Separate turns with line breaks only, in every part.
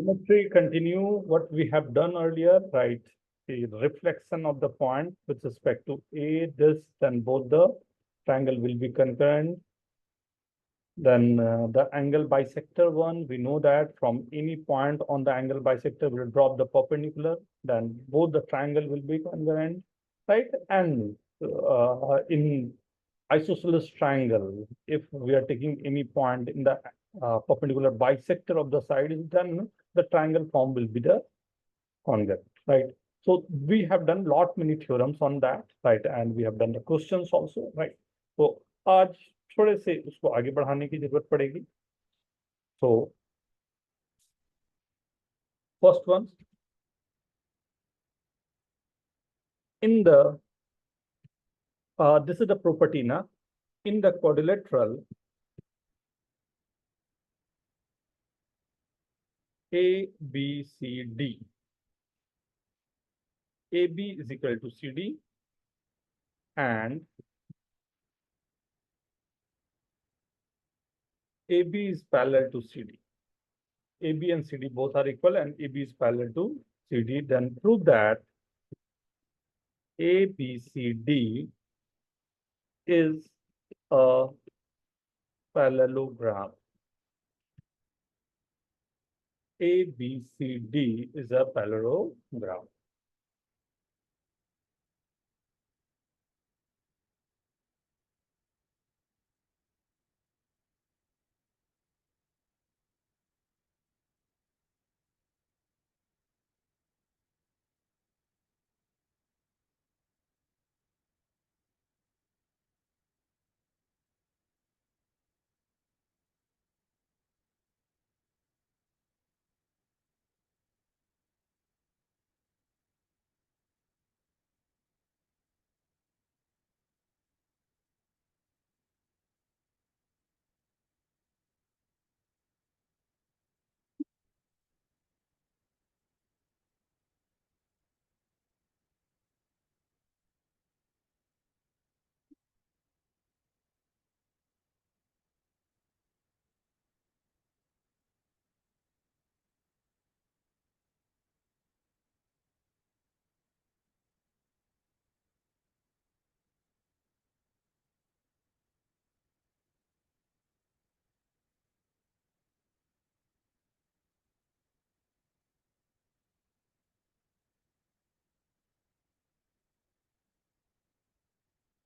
geometry continue what we have done earlier, right? The reflection of the point with respect to A, this, then both the triangle will be concurrent. Then the angle bisector one, we know that from any point on the angle bisector will drop the perpendicular, then both the triangle will be congruent, right? And in isosceles triangle, if we are taking any point in the perpendicular bisector of the side, then the triangle form will be the congruent, right? So we have done lot many theorems on that, right? And we have done the questions also, right? So आज थोड़े से उसको आगे बढ़ाने की जरूरत पड़ेगी. So first one, in the this is the property na, in the quadrilateral A, B, C, D, AB is equal to CD and AB is parallel to CD. AB and CD both are equal and AB is parallel to CD. Then prove that ABCD is a parallelogram. ABCD is a parallelogram.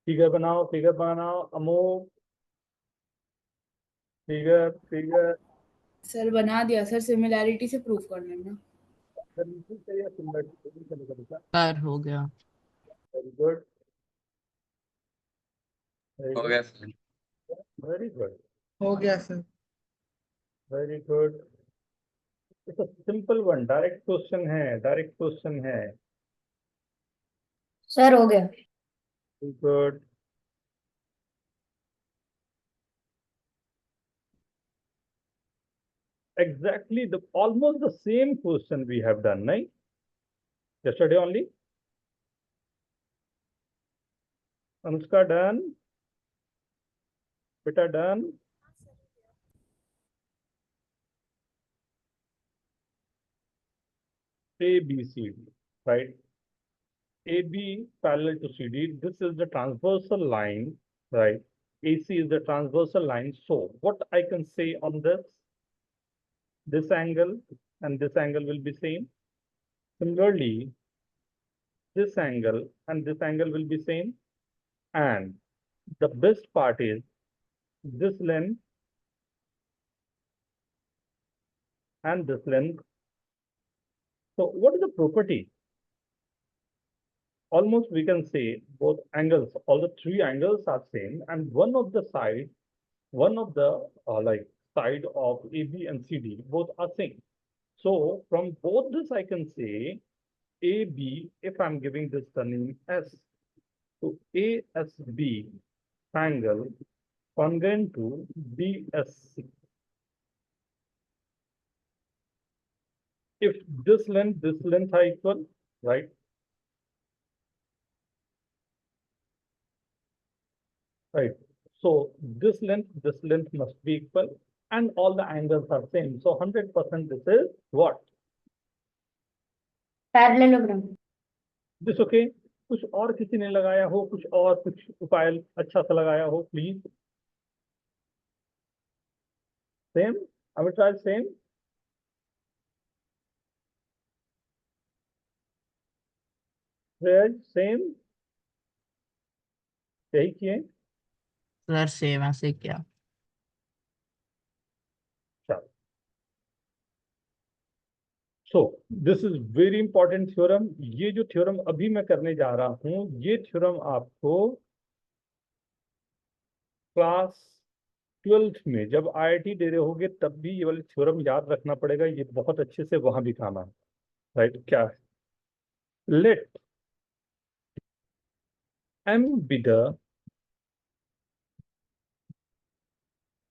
Figure बनाओ Amo, figure
sir बना दिया sir, similarity से proof कर लेना.
Sir हो गया.
Very good,
हो गया सर.
वेरी गुड,
हो गया sir.
Very good. It's a simple one, direct question है.
सर हो गया.
Very good. Exactly the almost the same question we have done, right? Yesterday only. Anushka done. Beta done. A, B, C, D, right? AB parallel to CD. This is the transversal line, right? AC is the transversal line. So what I can say on this angle and this angle will be same. Similarly, this angle and this angle will be same. And the best part is this length and this length. So what is the property? Almost we can say both angles, all the three angles are same, and one of the side side of AB and CD both are same. So from both this I can say AB, if I'm giving this the name S, so ASB triangle congruent to DSC. If this length are equal, right? Right. So this length must be equal and all the angles are same. So 100% this is what?
Parallelogram.
This okay? कुछ और किसी ने लगाया हो, कुछ और कुछ उपाय अच्छा सा लगाया हो, please. Same, I will try same. Same यही किए।
सर सेम ऐसे क्या?
चलो, so this is very important theorem. ये जो थ्योरम अभी मैं करने जा रहा हूं, ये थ्योरम आपको क्लास 12th में जब आईआईटी दे रहे होगे तब भी ये वाले थ्योरम याद रखना पड़ेगा। ये बहुत अच्छे से वहां भी काम है। राइट? क्या है? Let m be the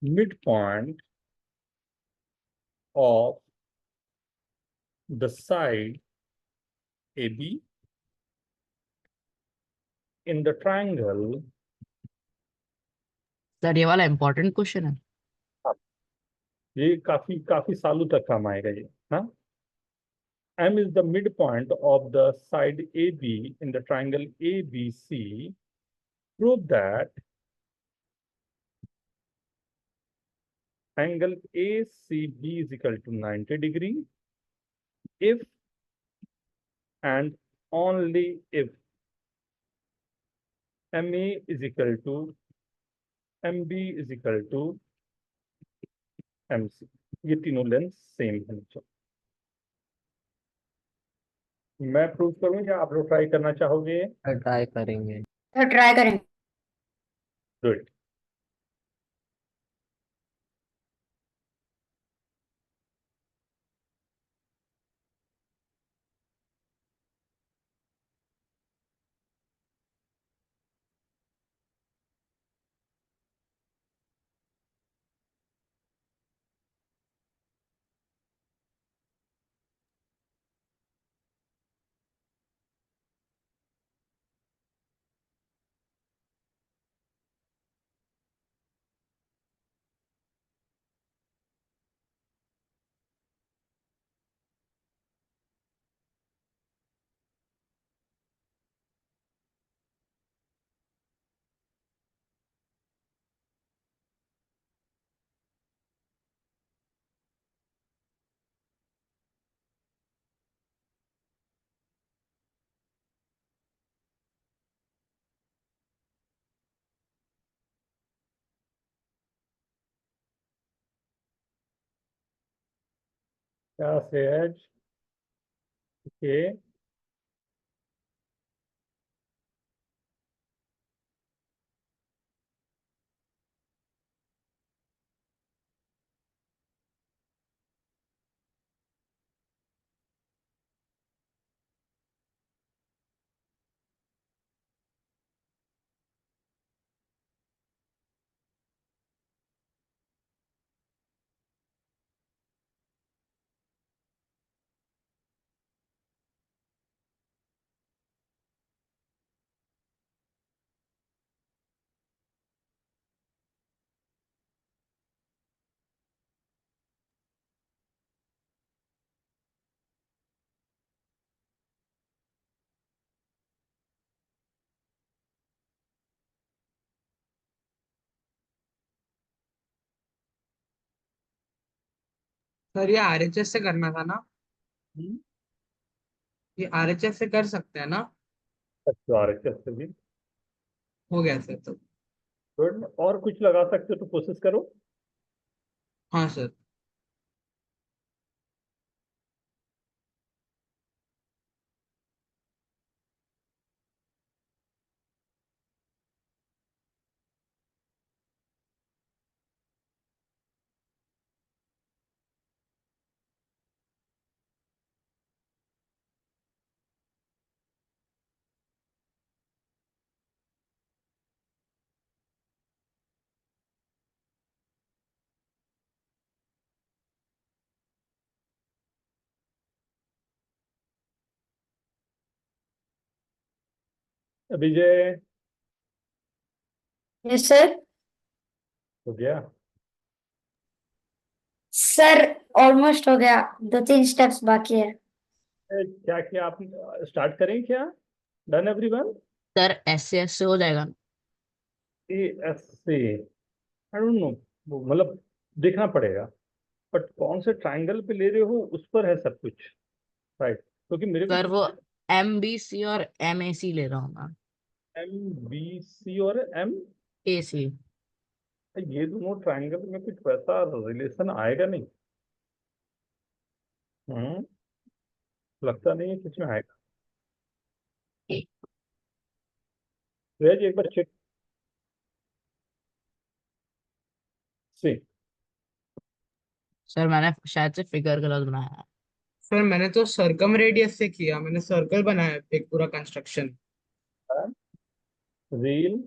midpoint of the side AB in the triangle।
Sir ये वाला इम्पोर्टेंट क्वेश्चन है।
ये काफी काफी सालों तक काम आएगा ये। हाँ, M is the midpoint of the side AB in the triangle ABC। Prove that angle ACB is equal to 90 degree if and only if MA is equal to MB is equal to MC। ये तीनों length same है। मैं prove करूं या आप लोग try करना चाहोगे?
ट्राई करेंगे।
तो ट्राई करें।
गुड। क्या सहज? ओके।
सर ये आरएचएस से करना था ना?
हम्म,
ये आरएचएस से कर सकते हैं ना?
अच्छा, RHS से भी।
हो गया सर तो।
गुड। और कुछ लगा सकते हो तो कोशिश करो।
हाँ सर।
विजय,
यस सर।
हो गया?
सर ऑलमोस्ट हो गया, 2-3 स्टेप्स बाकी है।
क्या किया आप, स्टार्ट करें क्या? Done everyone?
सर एस से हो जाएगा ना?
ए एस से आई डोंट नो, मतलब देखना पड़ेगा, बट कौन से ट्रायंगल पे ले रहे हो उस पर है सब कुछ, राइट? क्योंकि मेरे
सर
को
वो MBC और MAC ले रहा हूँ मैं।
एम बी सी और एम,
AC।
ये दोनों ट्रायंगल में कुछ वैसा रिलेशन आएगा नहीं। हम्म, लगता नहीं है कुछ में आएगा। वेज एक बार चेक से।
सर मैंने शायद से फिगर गलत बनाया है।
सर मैंने तो सर्कम रेडियस से किया, मैंने सर्कल बनाया एक पूरा कंस्ट्रक्शन।
रील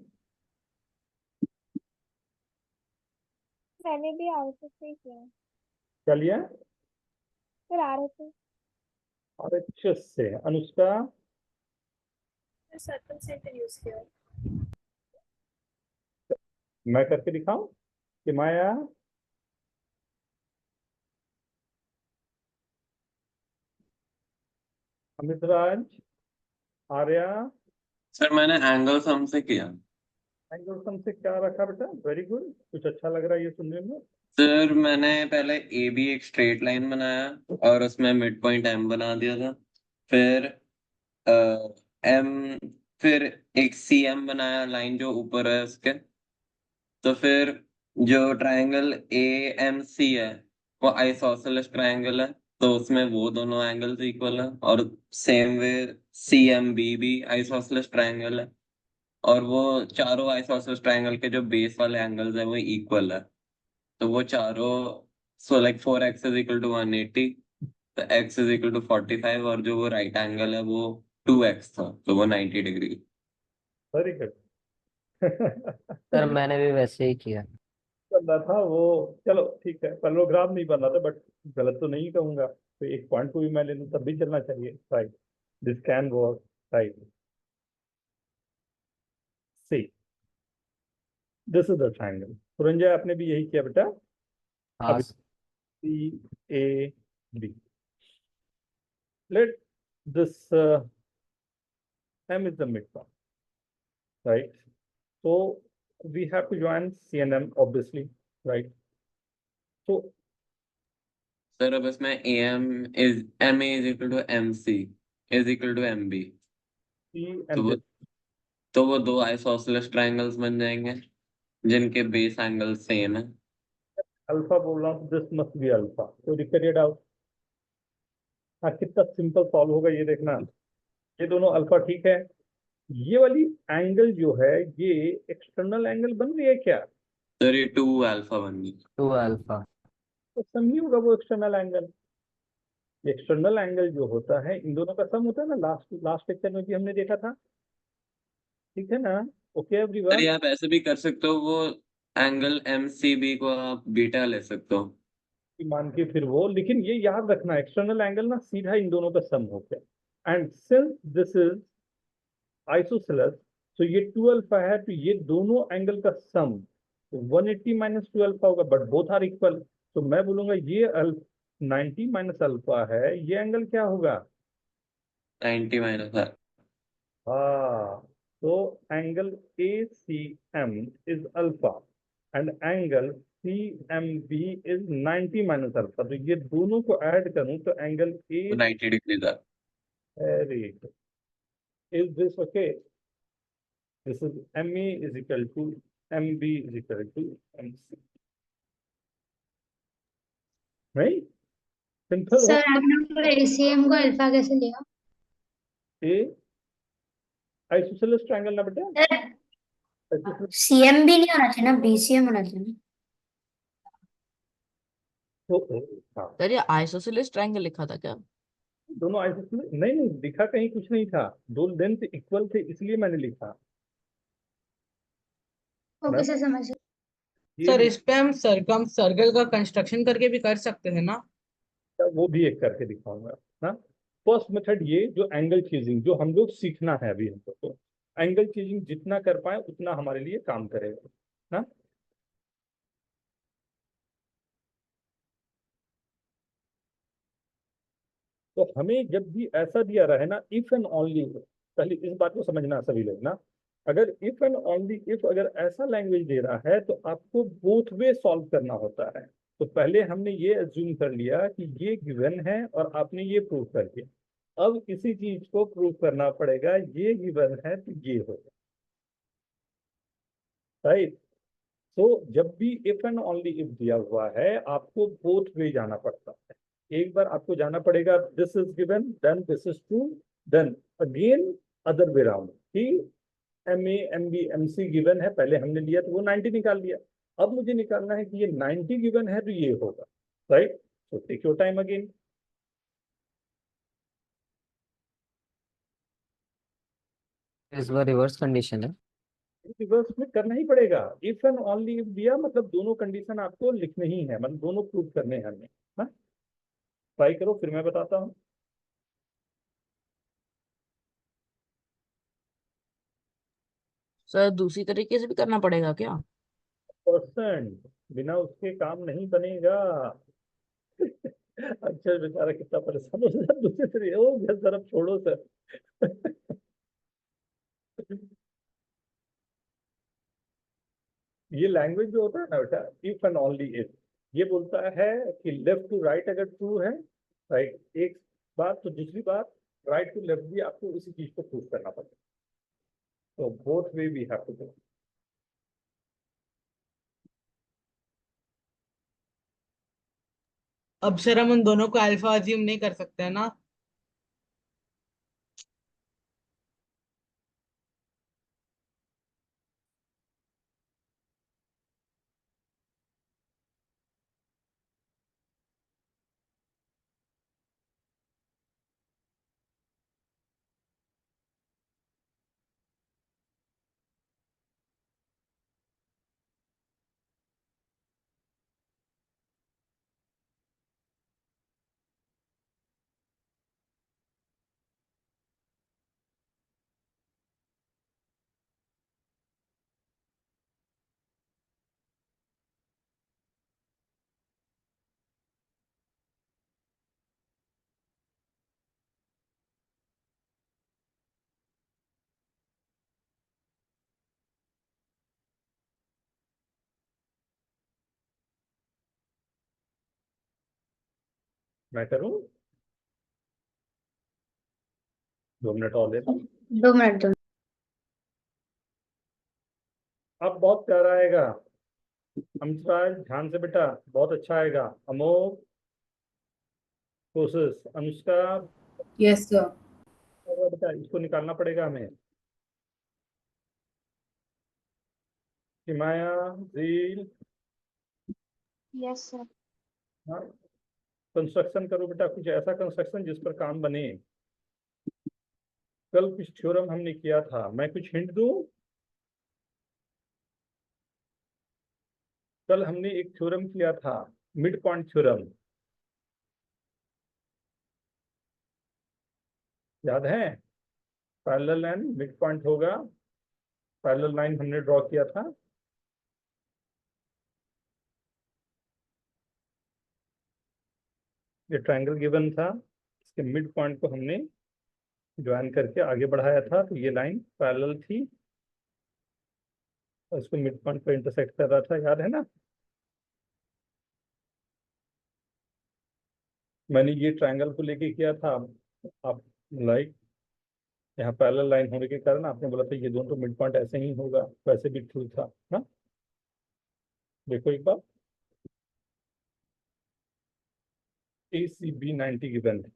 मैंने भी आरएचएस से ही किया।
क्या लिया?
फिर आरएचएस
और अच्छे से अनुष्का,
सर्कल सेंटर यूज किया।
मैं करके दिखाऊं कि माया? अमित राज, आर्या,
सर मैंने एंगल सम से किया।
एंगल सम से क्या रखा बेटा? वेरी गुड, कुछ अच्छा लग रहा है ये सुनने में।
सर मैंने पहले ए बी एक स्ट्रेट लाइन बनाया और उसमें मिड पॉइंट एम बना दिया था। फिर एम, फिर एक सी एम बनाया, लाइन जो ऊपर है उसके। तो फिर जो ट्रायंगल ए एम सी है वो आइसोसेलेस ट्रायंगल है, तो उसमें वो दोनों एंगल्स इक्वल है। और same way C M B भी आइसोसेलेस ट्रायंगल है, और वो चारों आइसोसेलेस ट्रायंगल के जो बेस वाले एंगल्स है वो इक्वल है। तो वो चारों, so like 4x is equal to 180, तो x इज इक्वल टू 45, और जो वो राइट एंगल है वो 2x था, तो वो 90 डिग्री।
Very good.
सर मैंने भी वैसे ही किया।
करना था वो, चलो ठीक है, पैरेललोग्राम नहीं बना था, बट गलत तो नहीं कहूंगा, तो एक पॉइंट को भी मैं ले लूं तब भी चलना चाहिए, right? This can work, right? See, this is the triangle. Puranjay आपने भी यही किया बेटा।
हाँ
अब C A B, let this m is the midpoint, right? So we have to join C and M obviously, right? So
sir अब इसमें M A is equal to M C is equal to M B,
C
तो
and
वो
this
तो वो दो isosceles triangles बन जाएंगे जिनके बेस एंगल सेम है।
alpha बोल रहा हूँ, this must be alpha. So figure it out. हाँ, कितना सिंपल सॉल्व होगा ये देखना। ये दोनों अल्फा ठीक है, ये वाली एंगल जो है ये एक्सटर्नल एंगल बन रही है क्या?
सर ये 2 अल्फा बन गई।
2 अल्फा।
तो सम ही होगा वो एक्सटर्नल एंगल। एक्सटर्नल एंगल जो होता है इन दोनों का सम होता है ना, लास्ट लास्ट लेक्चर में भी हमने देखा था, ठीक है ना? ओके
सर
एवरीवन,
ये आप ऐसे भी कर सकते हो, वो एंगल एम सी बी को आप बीटा ले सकते हो।
मान के फिर वो, लेकिन ये याद रखना एक्सटर्नल एंगल ना सीधा इन दोनों का सम हो गया, and since this is isosceles, तो ये 2 अल्फा है, तो ये दोनों एंगल का सम 180 माइनस 2 अल्फा होगा, बट बोथ आर इक्वल। तो मैं बोलूंगा ये 90 माइनस अल्फा है, ये एंगल क्या होगा?
90 माइनस है।
हाँ, तो angle A C M is alpha and angle C M B is 90 minus alpha, तो ये दोनों को ऐड करूं तो एंगल ए,
90 डिग्री था।
Very good, is this okay? This is M A is equal to M B is equal to M C, right? Simple हो।
Sir आपने ACM को अल्फा कैसे लिया?
ए आइसोसेलेस ट्रायंगल ना बेटा,
सीएम भी नहीं होना चाहिए ना, बीसीएम होना चाहिए।
हाँ,
सर ये आइसोसेलेस ट्रायंगल लिखा था क्या?
दोनों आइसोसेलेस नहीं, नहीं लिखा कहीं कुछ नहीं था, दो लेंथ इक्वल थे इसलिए मैंने लिखा।
वो
मैं
कैसे समझ?
सर
ये
इस पे हम सर्कम सर्कल का कंस्ट्रक्शन करके भी कर सकते हैं ना?
वो भी एक करके दिखाऊंगा। हाँ, फर्स्ट मेथड ये जो एंगल चेजिंग जो हम लोग सीखना है अभी हमको, तो एंगल चेजिंग जितना कर पाए उतना हमारे लिए काम करेगा। हाँ, तो हमें जब भी ऐसा दिया रहा है ना, इफ एंड ओनली, पहले इस बात को समझना सभी लोग ना, अगर इफ एंड ओनली इफ अगर ऐसा लैंग्वेज दे रहा है तो आपको बोथ वे सॉल्व करना होता है। तो पहले हमने ये अज्यूम कर लिया कि ये गिवन है और आपने ये प्रूव कर दिया। अब इसी चीज को प्रूव करना पड़ेगा, ये गिवन है तो ये होगा, राइट। तो जब भी इफ एंड ओनली इफ दिया हुआ है आपको बोथ वे जाना पड़ता है। एक बार आपको जाना पड़ेगा this is given then this is true, then again other way round कि M A M B M C given है, पहले हमने लिया तो वो 90 निकाल लिया, अब मुझे निकालना है कि ये 90 गिवन है तो ये होगा, राइट। तो टेक योर टाइम अगेन।
इस बार रिवर्स कंडीशन है।
रिवर्स में करना ही पड़ेगा, इफ एंड ओनली इफ दिया मतलब दोनों कंडीशन आपको लिखने ही है, मतलब दोनों प्रूव करने हैं हमें। हाँ, ट्राई करो फिर मैं बताता हूँ।
सर दूसरी तरीके से भी करना पड़ेगा क्या?
परसेंट बिना उसके काम नहीं बनेगा। अच्छा बेचारा कितना परेशान हो सर, दूसरे तरीके ओ बस जरा छोड़ो सर। ये लैंग्वेज जो होता है ना बेटा, इफ एंड ओनली इफ, ये बोलता है कि लेफ्ट टू राइट अगर ट्रू है, राइट एक बात, तो दूसरी बात राइट टू लेफ्ट भी आपको इसी चीज को प्रूव करना पड़ेगा। तो both way we have to do.
अब सर हम उन दोनों को अल्फा अज्यूम नहीं कर सकते है ना?
मैं करूँ? 2 मिनट और लेता हूँ।
2 मिनट दो।
अब बहुत प्यारा आएगा, अमृतराज ध्यान से बेटा, बहुत अच्छा आएगा। अमोक, कोशिश, अनुष्का,
यस सर।
और बेटा इसको निकालना पड़ेगा हमें। हिमाया, जील,
यस सर।
हाँ, कंस्ट्रक्शन करो बेटा, कुछ ऐसा कंस्ट्रक्शन जिस पर काम बने। कल कुछ थ्योरम हमने किया था, मैं कुछ हिंट दूं? कल हमने एक थ्योरम किया था, मिड पॉइंट थ्योरम, याद है? पैरेलल लाइन मिड पॉइंट होगा, पैरेलल लाइन हमने ड्रॉ किया था। ये ट्रायंगल गिवन था, इसके मिड पॉइंट को हमने ज्वाइन करके आगे बढ़ाया था, तो ये लाइन पैरेलल थी और इसको मिड पॉइंट पर इंटरसेक्ट कर रहा था, याद है ना? मैंने ये ट्रायंगल को लेके किया था। आप लाइक यहाँ पैरेलल लाइन होने के कारण आपने बोला था ये दोनों तो मिड पॉइंट ऐसे ही होगा, वैसे भी ट्रू था ना? देखो एक बार, ACB 90 गिवन है,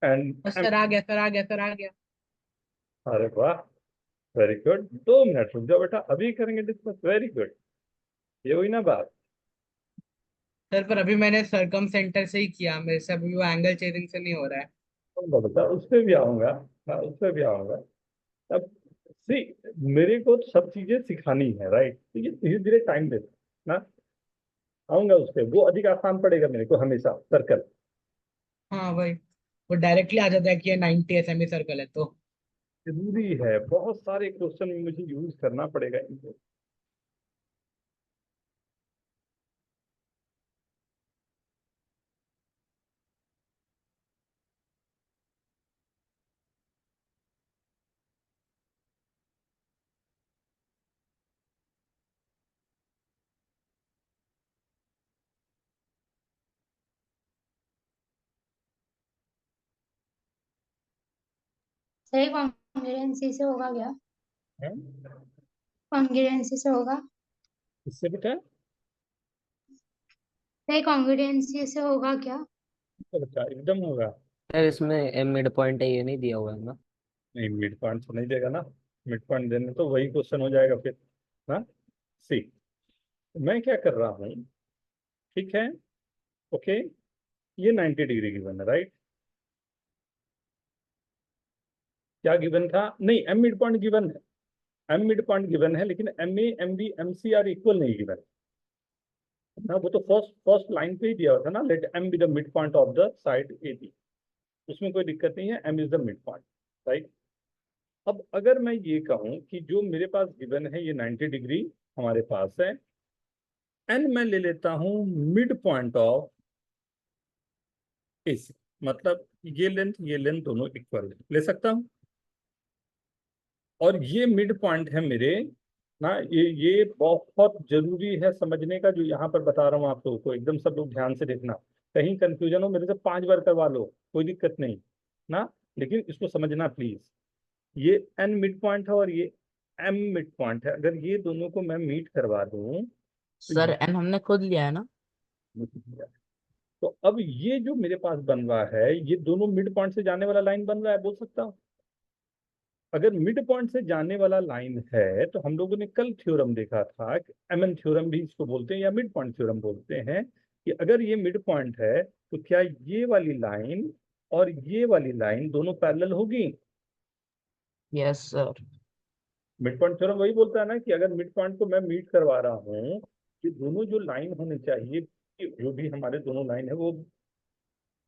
एंड
सर आ गया, सर आ गया, सर आ गया।
अरे वाह, वेरी गुड। 2 मिनट रुक जाओ बेटा, अभी करेंगे डिस्कस, वेरी गुड। ये हुई ना बात।
सर पर अभी मैंने सरकम सेंटर से ही किया, मेरे से अभी वो एंगल चेंजिंग से नहीं हो रहा है।
बता, उस पे भी आऊंगा। हाँ, उस पे भी आऊंगा। अब सी, मेरे को सब चीजें सिखानी है, राइट? तो ये धीरे धीरे टाइम देना ना, आऊंगा उस पे। वो अधिक आसान पड़ेगा मेरे को हमेशा, सर्कल।
हाँ भाई, वो डायरेक्टली आ जाता है कि ये 90 सेमी सर्कल है तो।
जरूरी है, बहुत सारे क्वेश्चन में मुझे यूज करना पड़ेगा इनको।
सही कॉन्ग्रुएंसी से होगा क्या?
हैं?
कॉन्ग्रुएंसी से होगा?
इससे बेटा,
सही कॉन्ग्रुएंसी से होगा क्या?
तो बेटा एकदम होगा।
सर इसमें एम मिड पॉइंट है, ये नहीं दिया हुआ है ना?
नहीं, मिड पॉइंट तो नहीं देगा ना। मिड पॉइंट देने तो वही क्वेश्चन हो जाएगा फिर। हाँ, सी, मैं क्या कर रहा हूँ, ठीक है, ओके, ये 90 डिग्री गिवन है, राइट? क्या गिवन था? नहीं, एम मिड पॉइंट गिवन है। एम मिड पॉइंट गिवन है, लेकिन M A M B M C are equal नहीं गिवन ना। वो तो फर्स्ट फर्स्ट लाइन पे ही दिया हुआ था ना, let M be the mid point of the side A B. उसमें कोई दिक्कत नहीं है, M is the mid point, right? अब अगर मैं ये कहूँ कि जो मेरे पास गिवन है ये 90 डिग्री हमारे पास है, एन मैं ले लेता हूँ मिड पॉइंट ऑफ ए सी, मतलब ये लेंथ दोनों इक्वल ले सकता हूँ। और ये मिड पॉइंट है मेरे ना, ये बहुत जरूरी है समझने का, जो यहाँ पर बता रहा हूँ आप लोगों को। एकदम सब लोग ध्यान से देखना, कहीं कंफ्यूजन हो मेरे से 5 बार करवा लो, कोई दिक्कत नहीं ना, लेकिन इसको समझना प्लीज। ये एन मिड पॉइंट है और ये एम मिड पॉइंट है। अगर ये दोनों को मैं मीट करवा दूं तो
सर एन हमने खुद लिया है ना?
तो अब ये जो मेरे पास बन रहा है, ये दोनों मिड पॉइंट से जाने वाला लाइन बन रहा है, बोल सकता हूँ। अगर मिड पॉइंट से जाने वाला लाइन है तो हम लोगों ने कल थ्योरम देखा था, एमएन थ्योरम भी इसको बोलते हैं या मिड पॉइंट थ्योरम बोलते हैं, कि अगर ये मिड पॉइंट है तो क्या ये वाली लाइन और ये वाली लाइन दोनों पैरेलल होगी?
Yes sir.
Mid point theorem वही बोलता है ना कि अगर मिड पॉइंट को मैं मीट करवा रहा हूँ, कि दोनों जो लाइन होने चाहिए, कि जो भी हमारे दोनों लाइन है,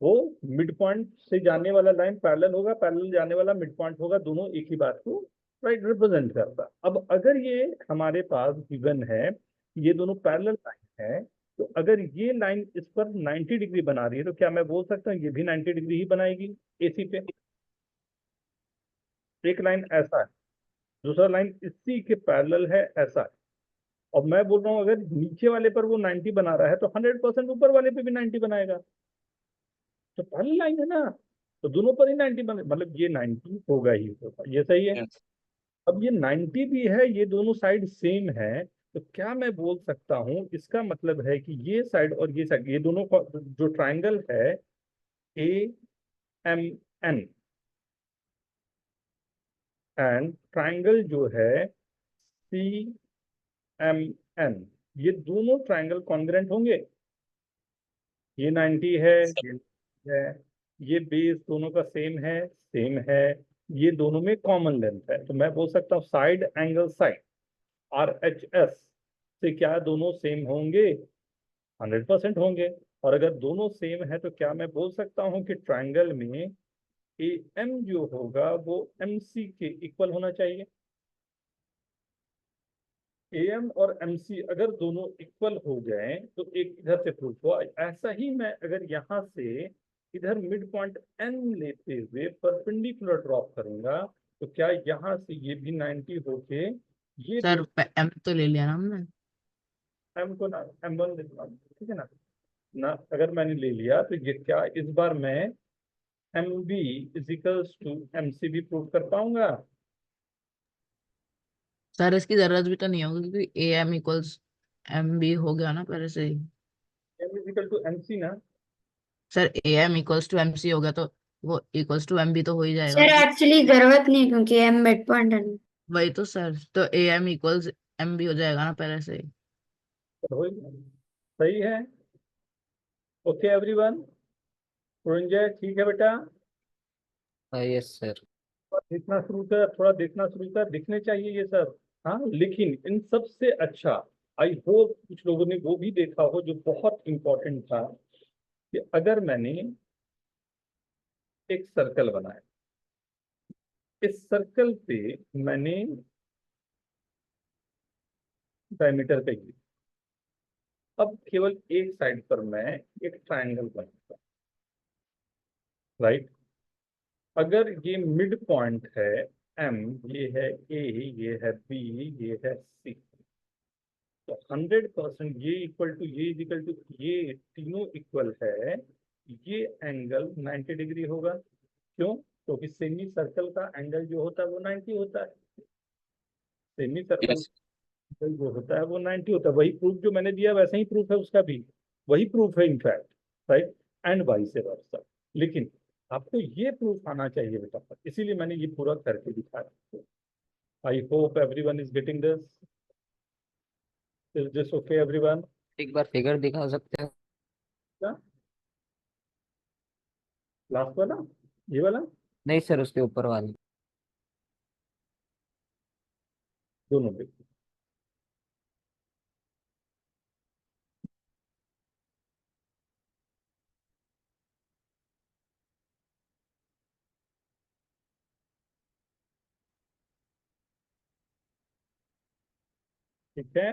वो मिड पॉइंट से जाने वाला लाइन पैरेलल होगा, पैरेलल जाने वाला मिड पॉइंट होगा, दोनों एक ही बात को राइट रिप्रेजेंट करता है। अब अगर ये हमारे पास गिवन है, ये दोनों पैरेलल लाइन है, तो अगर ये लाइन इस पर 90 डिग्री बना रही है, तो क्या मैं बोल सकता हूँ ये भी 90 डिग्री ही बनाएगी एसी पे? एक लाइन ऐसा है, दूसरा लाइन इसी के पैरेलल है, ऐसा है। और मैं बोल रहा हूँ अगर नीचे वाले पर वो 90 बना रहा है तो 100% ऊपर वाले पे भी 90 बनाएगा। तो पहली लाइन है ना, तो दोनों पर ही 90 बने, मतलब ये 90 होगा ही होगा, ये सही है।
Yes.
अब ये 90 भी है, ये दोनों साइड सेम है, तो क्या मैं बोल सकता हूँ, इसका मतलब है कि ये साइड और ये साइड, ये दोनों जो ट्राइंगल है A M N, and triangle जो है सी एम एन, ये दोनों ट्राइंगल कॉन्ग्रेंट होंगे। ये 90 है, ये बेस दोनों का सेम है, ये दोनों में कॉमन लेंथ है, तो मैं बोल सकता हूँ side angle side R H S से क्या दोनों सेम होंगे? 100% होंगे। और अगर दोनों सेम है तो क्या मैं बोल सकता हूँ कि ट्राइंगल में ए एम जो होगा वो एम सी के इक्वल होना चाहिए? एम और एम सी अगर दोनों इक्वल हो गए तो एक इधर से प्रूफ हुआ। ऐसा ही मैं अगर यहाँ से इधर मिड पॉइंट एन लेते हुए परपेंडिकुलर ड्रॉप करूंगा, तो क्या यहाँ से ये भी 90 होके ये
सर
दो
एम तो ले लिया ना हमने।
एम को ना M1 लिखना, ठीक है ना? ना अगर मैंने ले लिया तो ये क्या इस बार मैं M B equals to M C भी प्रूव कर पाऊंगा?
सर इसकी जरूरत भी तो नहीं होगी क्योंकि A M equals M B हो गया ना पहले से ही।
M is equal to M C ना।
Sir A M equals to M C हो गया तो वो इक्वल्स टू एम बी तो हो ही जाएगा
सर
ना।
एक्चुअली जरूरत नहीं है, क्योंकि एम मिड पॉइंट है ना।
वही तो सर, तो A M equals M B हो जाएगा ना पहले से ही।
तो सही है। ओके एवरीवन, पुरंजय ठीक है बेटा?
Yes sir.
देखना शुरू कर, थोड़ा देखना शुरू कर, दिखने चाहिए ये सब। हाँ, लेकिन इन सब से अच्छा आई होप कुछ लोगों ने वो भी देखा हो जो बहुत इंपॉर्टेंट था, कि अगर मैंने एक सर्कल बनाया, इस सर्कल पे मैंने डायमीटर पे की, अब केवल एक साइड पर मैं एक ट्रायंगल बनाऊंगा, राइट? अगर ये मिड पॉइंट है एम, ये है ए, ये है बी, ये है सी, तो 100% ये इक्वल टू ये इक्वल टू ये तीनों इक्वल है, ये एंगल 90 डिग्री होगा। क्यों? क्योंकि सेमी सर्कल का एंगल जो होता है वो 90 होता है। सेमी सर्कल
यस
जो होता है वो 90 होता है। वही प्रूफ जो मैंने दिया वैसे ही प्रूफ है उसका भी, वही प्रूफ है in fact, right? And vice versa. लेकिन आपको ये प्रूफ आना चाहिए बेटा, इसीलिए मैंने ये पूरा करके दिखाया। I hope everyone is getting this. Is this okay everyone?
एक बार फिगर दिखा सकते हो?
लास्ट वाला, ये वाला,
नहीं सर, उसके ऊपर वाली।
दोनों पे। ठीक है,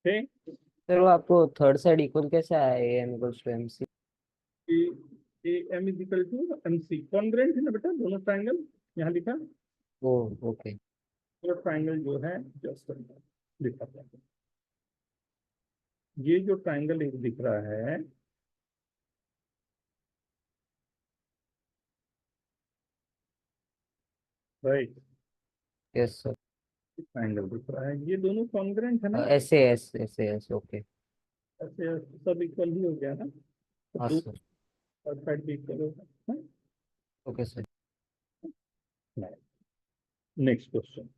ठीक।
सर वो आपको थर्ड साइड इक्वल कैसे आया, A M equals to M C?
A M is equal to M C, congruent है ना बेटा दोनों ट्राइंगल, यहाँ लिखा।
ओ ओके।
तो ट्राइंगल जो है जस्ट लिखा था, ये जो ट्राइंगल एक दिख रहा है, राइट?
Yes sir.
ट्राइंगल दिख रहा है, ये दोनों कॉन्ग्रुएंट है ना?
ऐसे एस ऐसे एस ओके।
ऐसे सब इक्वल ही हो गया ना, तो
हाँ
दो
सर।
साइड भी इक्वल होगा।
Okay sir.
Next question,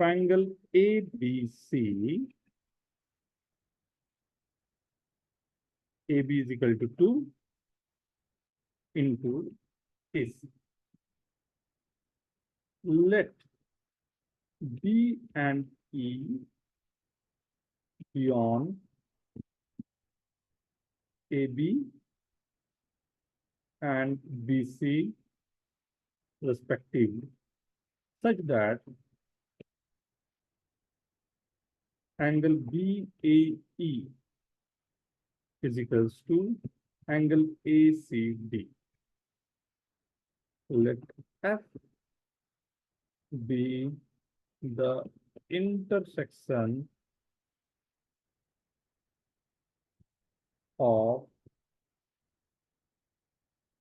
triangle A B C, A B is equal to 2 into AC. Let B and E be on AB and BC respectively, such that angle BAE is equals to angle ACD. Let F be the intersection of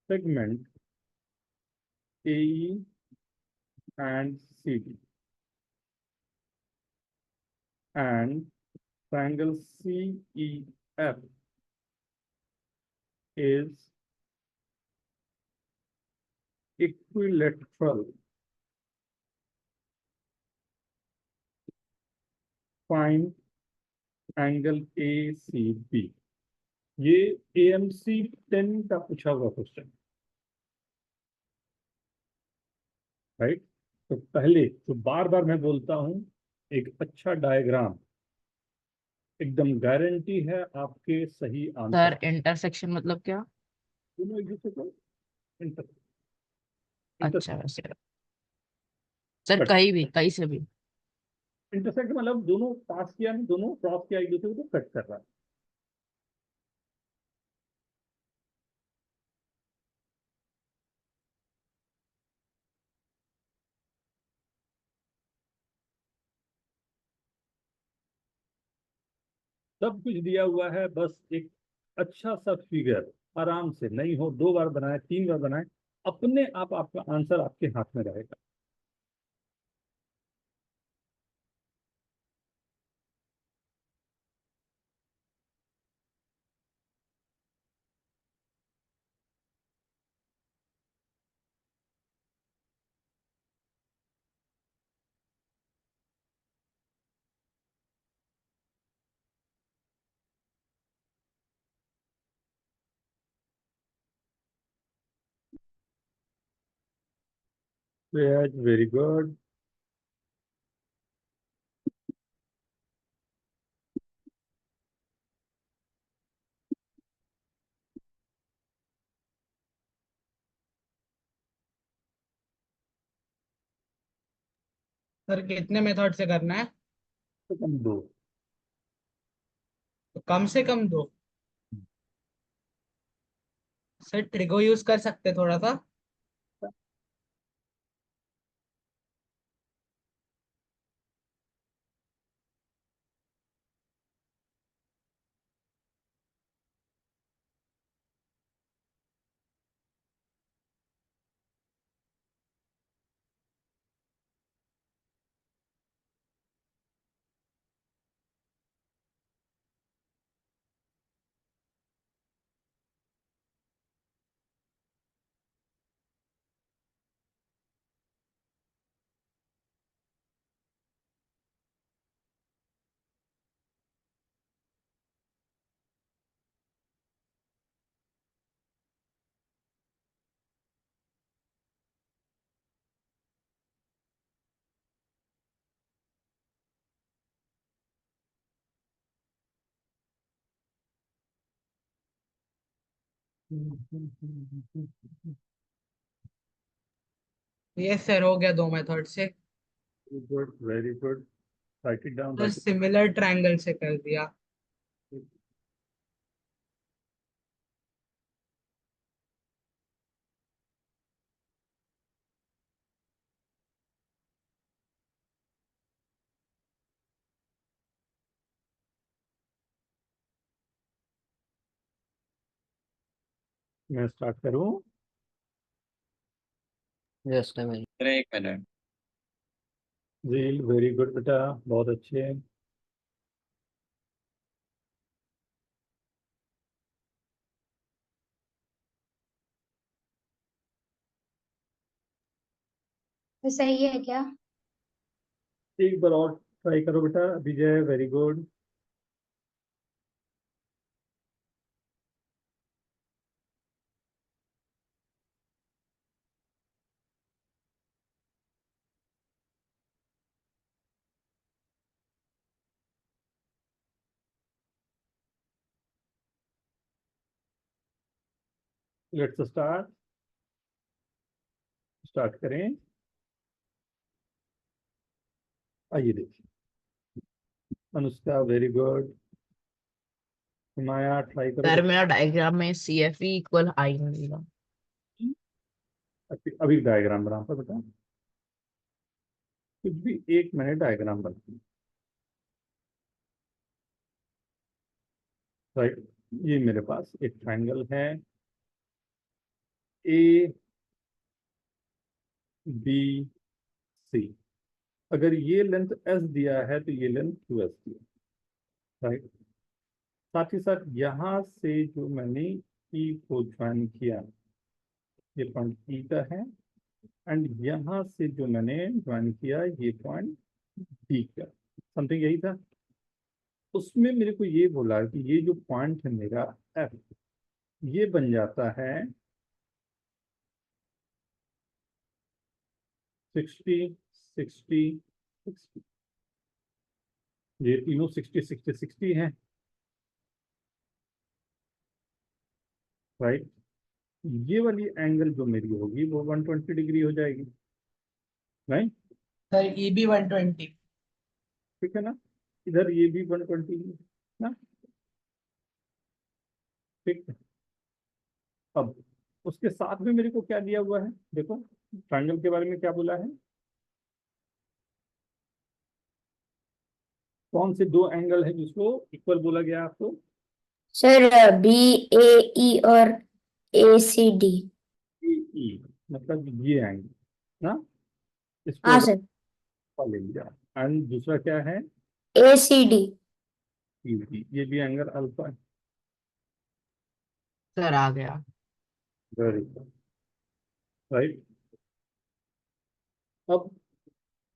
segment AE and CD, and triangle CEF is equilateral. Find angle ACB. ये AMC 10 का पूछा हुआ question, right? तो पहले तो बार बार मैं बोलता हूं, एक अच्छा डायग्राम एकदम गारंटी है आपके सही आंसर।
सर इंटरसेक्शन मतलब क्या?
दोनों एक दूसरे को
अच्छा वैसे सर कहीं से भी।
इंटरसेक्ट मतलब दोनों पास किया, दोनों क्रॉस किया एक दूसरे को, कट कर रहा है। सब कुछ दिया हुआ है, बस एक अच्छा सा फिगर, आराम से, नहीं हो 2 बार बनाए 3 बार बनाए, अपने आप आपका आंसर आपके हाथ में रहेगा। Shreyaj, very good.
सर कितने मेथड से करना है?
Second दो।
तो कम से कम 2। सर ट्रिको यूज कर सकते थोड़ा सा? ये सर हो गया 2 मेथड से।
Very good, very good. Write it down.
Sir
Write it
similar triangle से कर दिया।
मैं स्टार्ट करूं?
जस्ट मैं
फिर 1 मिनट।
जी, वेरी गुड बेटा, बहुत अच्छे।
तो सही है क्या?
एक बार और ट्राई करो बेटा, Vijay, very good. Let's start. Start करें। आइए देखिए। Anushka, very good. Maya, try करो
सर
बेटा।
मेरा डायग्राम में CFE इक्वल आई मिलेगा।
अभी डायग्राम बना पर बेटा, कुछ भी एक मिनट डायग्राम बनाइए। राइट, ये मेरे पास एक ट्रायंगल है ए बी सी। अगर ये लेंथ एस दिया है तो ये लेंथ क्यू एस दिया, राइट। साथ ही साथ यहाँ से जो मैंने ई को ज्वाइन किया, ये पॉइंट ई का है, एंड यहाँ से जो मैंने ज्वाइन किया ये पॉइंट डी का। समथिंग यही था। उसमें मेरे को ये बोला कि ये जो पॉइंट है मेरा एफ, ये बन जाता है 60 60 60। ये तीनों 60 60 60 हैं, राइट। ये वाली एंगल जो मेरी होगी वो 120 डिग्री हो जाएगी, राइट।
सर ये भी 120।
ठीक है ना, इधर ये भी 120 है ना, ठीक है। अब उसके साथ में मेरे को क्या दिया हुआ है, देखो ट्रायंगल के बारे में क्या बोला है। कौन से 2 एंगल है जिसको इक्वल बोला गया आपको?
सर BAE और ACD।
ई, मतलब ये एंगल ना, इसको
हाँ
अगर
सर,
अल्फा ले लिया, एंड दूसरा क्या है,
ACD।
ये भी एंगल अल्फा है।
सर आ गया।
Very good, right. अब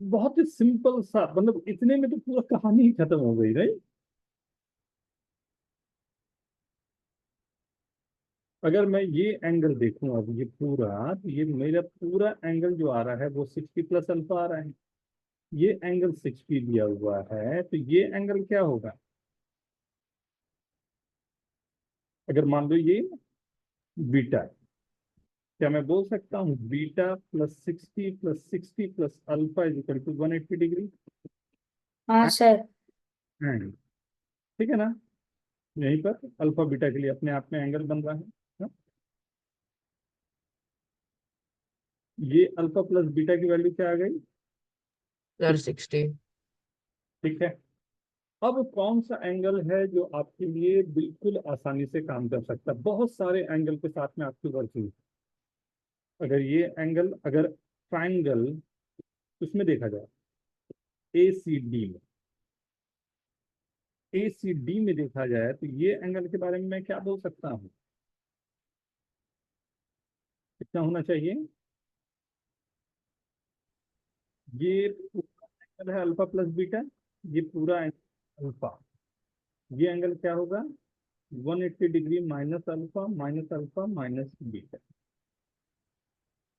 बहुत ही सिंपल सा, मतलब इतने में तो पूरा कहानी ही खत्म हो गई, राइट। अगर मैं ये एंगल देखूं अब ये पूरा, तो ये मेरा पूरा एंगल जो आ रहा है वो 60 प्लस अल्फा आ रहा है। ये एंगल 60 दिया हुआ है, तो ये एंगल क्या होगा? अगर मान लो ये बीटा है, क्या मैं बोल सकता हूँ beta plus 60 plus alpha is equal to 180 degree?
हाँ सर।
ठीक है ना? यहीं पर अल्फा बीटा के लिए अपने आप में एंगल बन रहा है ना? ये अल्फा प्लस बीटा की वैल्यू क्या आ गई?
सर 60।
ठीक है। अब कौन सा एंगल है जो आपके लिए बिल्कुल आसानी से काम कर सकता है? बहुत सारे एंगल के साथ में आपकी वर्किंग। अगर ये एंगल, अगर ट्राइंगल उसमें देखा जाए ACD में, ACD में देखा जाए तो ये एंगल के बारे में मैं क्या बोल सकता हूँ? कितना होना चाहिए? ये पूरा एंगल है अल्फा प्लस बीटा, ये पूरा एंगल अल्फा, ये एंगल क्या होगा? 180 degree minus alpha minus beta.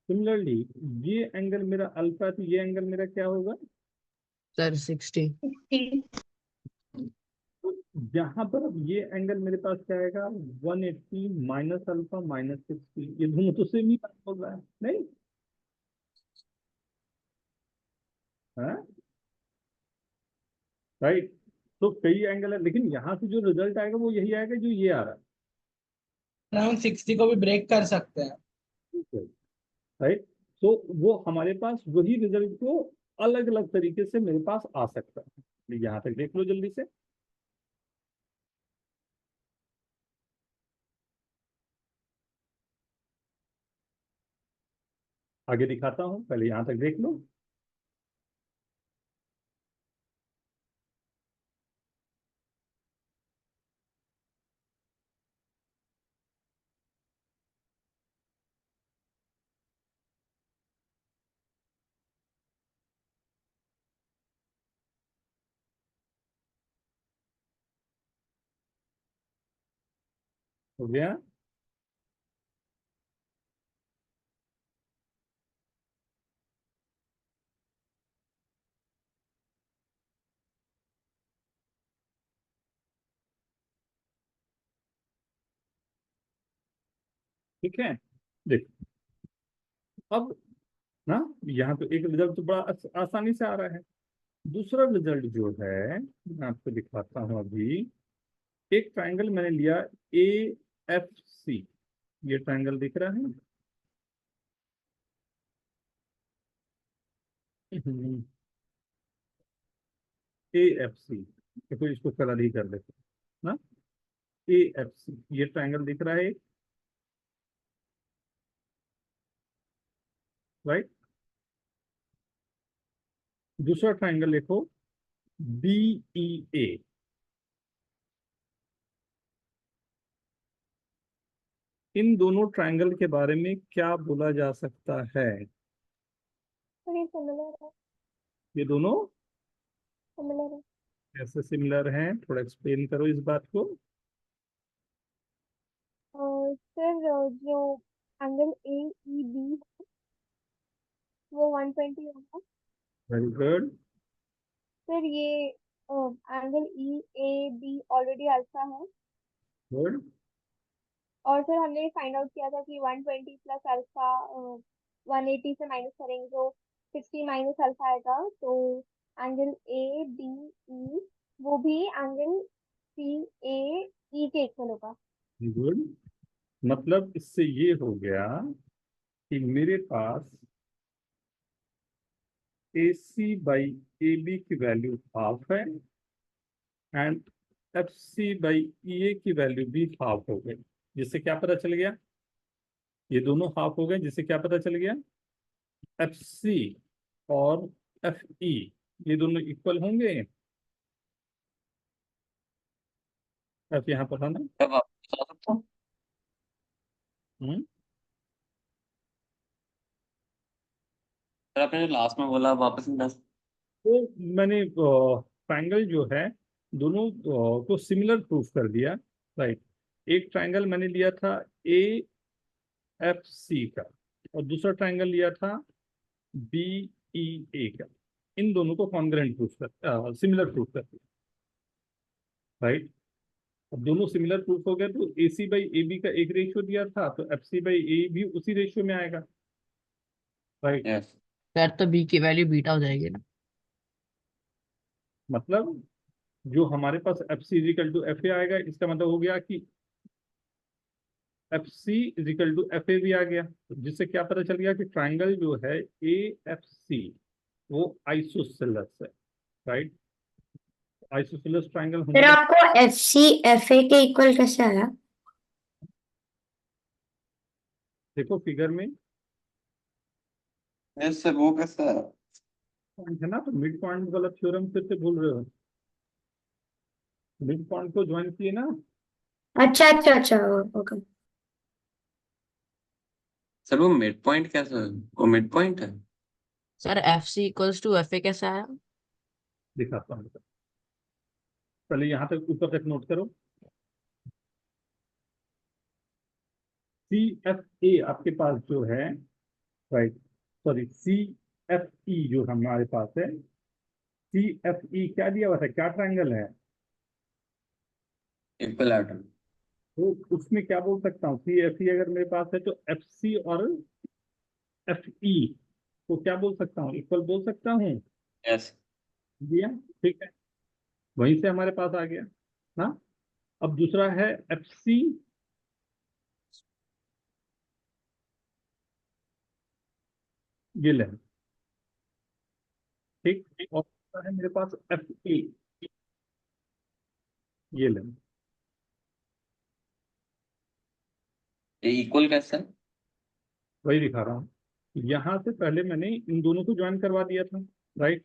Similarly ये एंगल मेरा अल्फा, तो ये एंगल मेरा क्या होगा?
सर 60।
60.
तो यहाँ पर अब ये एंगल मेरे पास क्या आएगा? 180 माइनस अल्फा माइनस 60। ये दोनों तो सेम ही बात हो रहा है, नहीं? हाँ, राइट। तो कई एंगल है, लेकिन यहाँ से जो रिजल्ट आएगा वो यही आएगा जो ये आ रहा
हम 60 को भी ब्रेक कर सकते हैं।
है, राइट। तो वो हमारे पास वही रिजल्ट को अलग अलग तरीके से मेरे पास आ सकता है। यहाँ तक देख लो जल्दी से। आगे दिखाता हूँ, पहले यहाँ तक देख लो। हो गया? ठीक है, देख अब ना, यहाँ पे एक रिजल्ट तो बड़ा आसानी से आ रहा है। दूसरा रिजल्ट जो है मैं आपको दिखाता हूँ अभी। एक ट्रायंगल मैंने लिया AFC, ये ट्रायंगल दिख रहा है? AFC, देखो इसको कलर ही कर देते हैं ना। AFC ये ट्रायंगल दिख रहा है, राइट। दूसरा ट्रायंगल देखो DEA। इन दोनों ट्रायंगल के बारे में क्या बोला जा सकता है?
थोड़ी सिमिलर है.
ये दोनों
सिमिलर है.
कैसे सिमिलर हैं? थोड़ा एक्सप्लेन करो इस बात को।
सर जो एंगल AEB वो 120 होगा.
Very good.
सर ये एंगल EAB ऑलरेडी अल्फा है.
गुड।
और सर हमने फाइंड आउट किया था कि 120 प्लस अल्फा 180 से माइनस करेंगे तो 60 माइनस अल्फा आएगा. तो एंगल ABE वो भी एंगल CAE के इक्वल होगा.
गुड। मतलब इससे ये हो गया कि मेरे पास AC बाई AB की वैल्यू हाफ है एंड FC बाई EA की वैल्यू भी हाफ हो गई। जिससे क्या पता चल गया? ये दोनों हाफ हो गए, जिससे क्या पता चल गया? FC और FE ये दोनों इक्वल होंगे। F यहाँ पर था ना?
अब आप बता सकते हो?
हम्म।
सर आपने जो लास्ट में बोला वापस बता सकते
तो मैंने ट्रायंगल जो है दोनों को सिमिलर प्रूफ कर दिया, राइट। एक ट्रायंगल मैंने लिया था ए एफ सी का और दूसरा ट्रायंगल लिया था बी ई ए का, इन दोनों को कॉन्ग्रुएंट प्रूफ कर, सिमिलर प्रूफ करते हैं, राइट। अब दोनों सिमिलर प्रूफ हो गए तो A C by A B का एक रेशियो दिया था, तो एफ सी बाई ए भी उसी रेशियो में आएगा, राइट।
यस
सर तो बी की वैल्यू बीटा हो जाएगी ना।
मतलब जो हमारे पास F C is equal to F A आएगा, इसका मतलब हो गया कि F C is equal to F A भी आ गया, जिससे क्या पता चल गया कि ट्राइंगल जो है ए एफ सी वो आइसोसेलेस है, राइट। आइसोसेलेस ट्राइंगल
फिर
होने
आपको एफ सी एफ ए के इक्वल कैसे आया?
देखो फिगर में
यस सर, वो कैसा है?
पॉइंट है ना, तो मिड पॉइंट वाला थ्योरम फिर से भूल रहे हो, मिड पॉइंट को ज्वाइन किए ना।
अच्छा अच्छा अच्छा, ओके।
सर वो मिड पॉइंट कैसा है? वो मिड पॉइंट है?
Sir F C equals to F A कैसे आया?
दिखाता हूँ, पहले यहाँ तक ऊपर तक नोट करो। सी एफ ए आपके पास जो है, right, sorry C F E जो हमारे पास है, सी एफ ई क्या दिया हुआ था, क्या ट्रायंगल है,
इक्विलैटरल।
तो उसमें क्या बोल सकता हूँ, सी एफ ई अगर मेरे पास है तो एफ सी और एफ ई को क्या बोल सकता हूँ, इक्वल बोल सकता हूँ,
यस
दिया, ठीक है, वहीं से हमारे पास आ गया ना। अब दूसरा है एफ सी ये लें, ठीक, और दूसरा है मेरे पास एफ ए ये लें,
ये इक्वल कैसा है?
वही दिखा रहा हूँ। यहाँ से पहले मैंने इन दोनों को ज्वाइन करवा दिया था, राइट,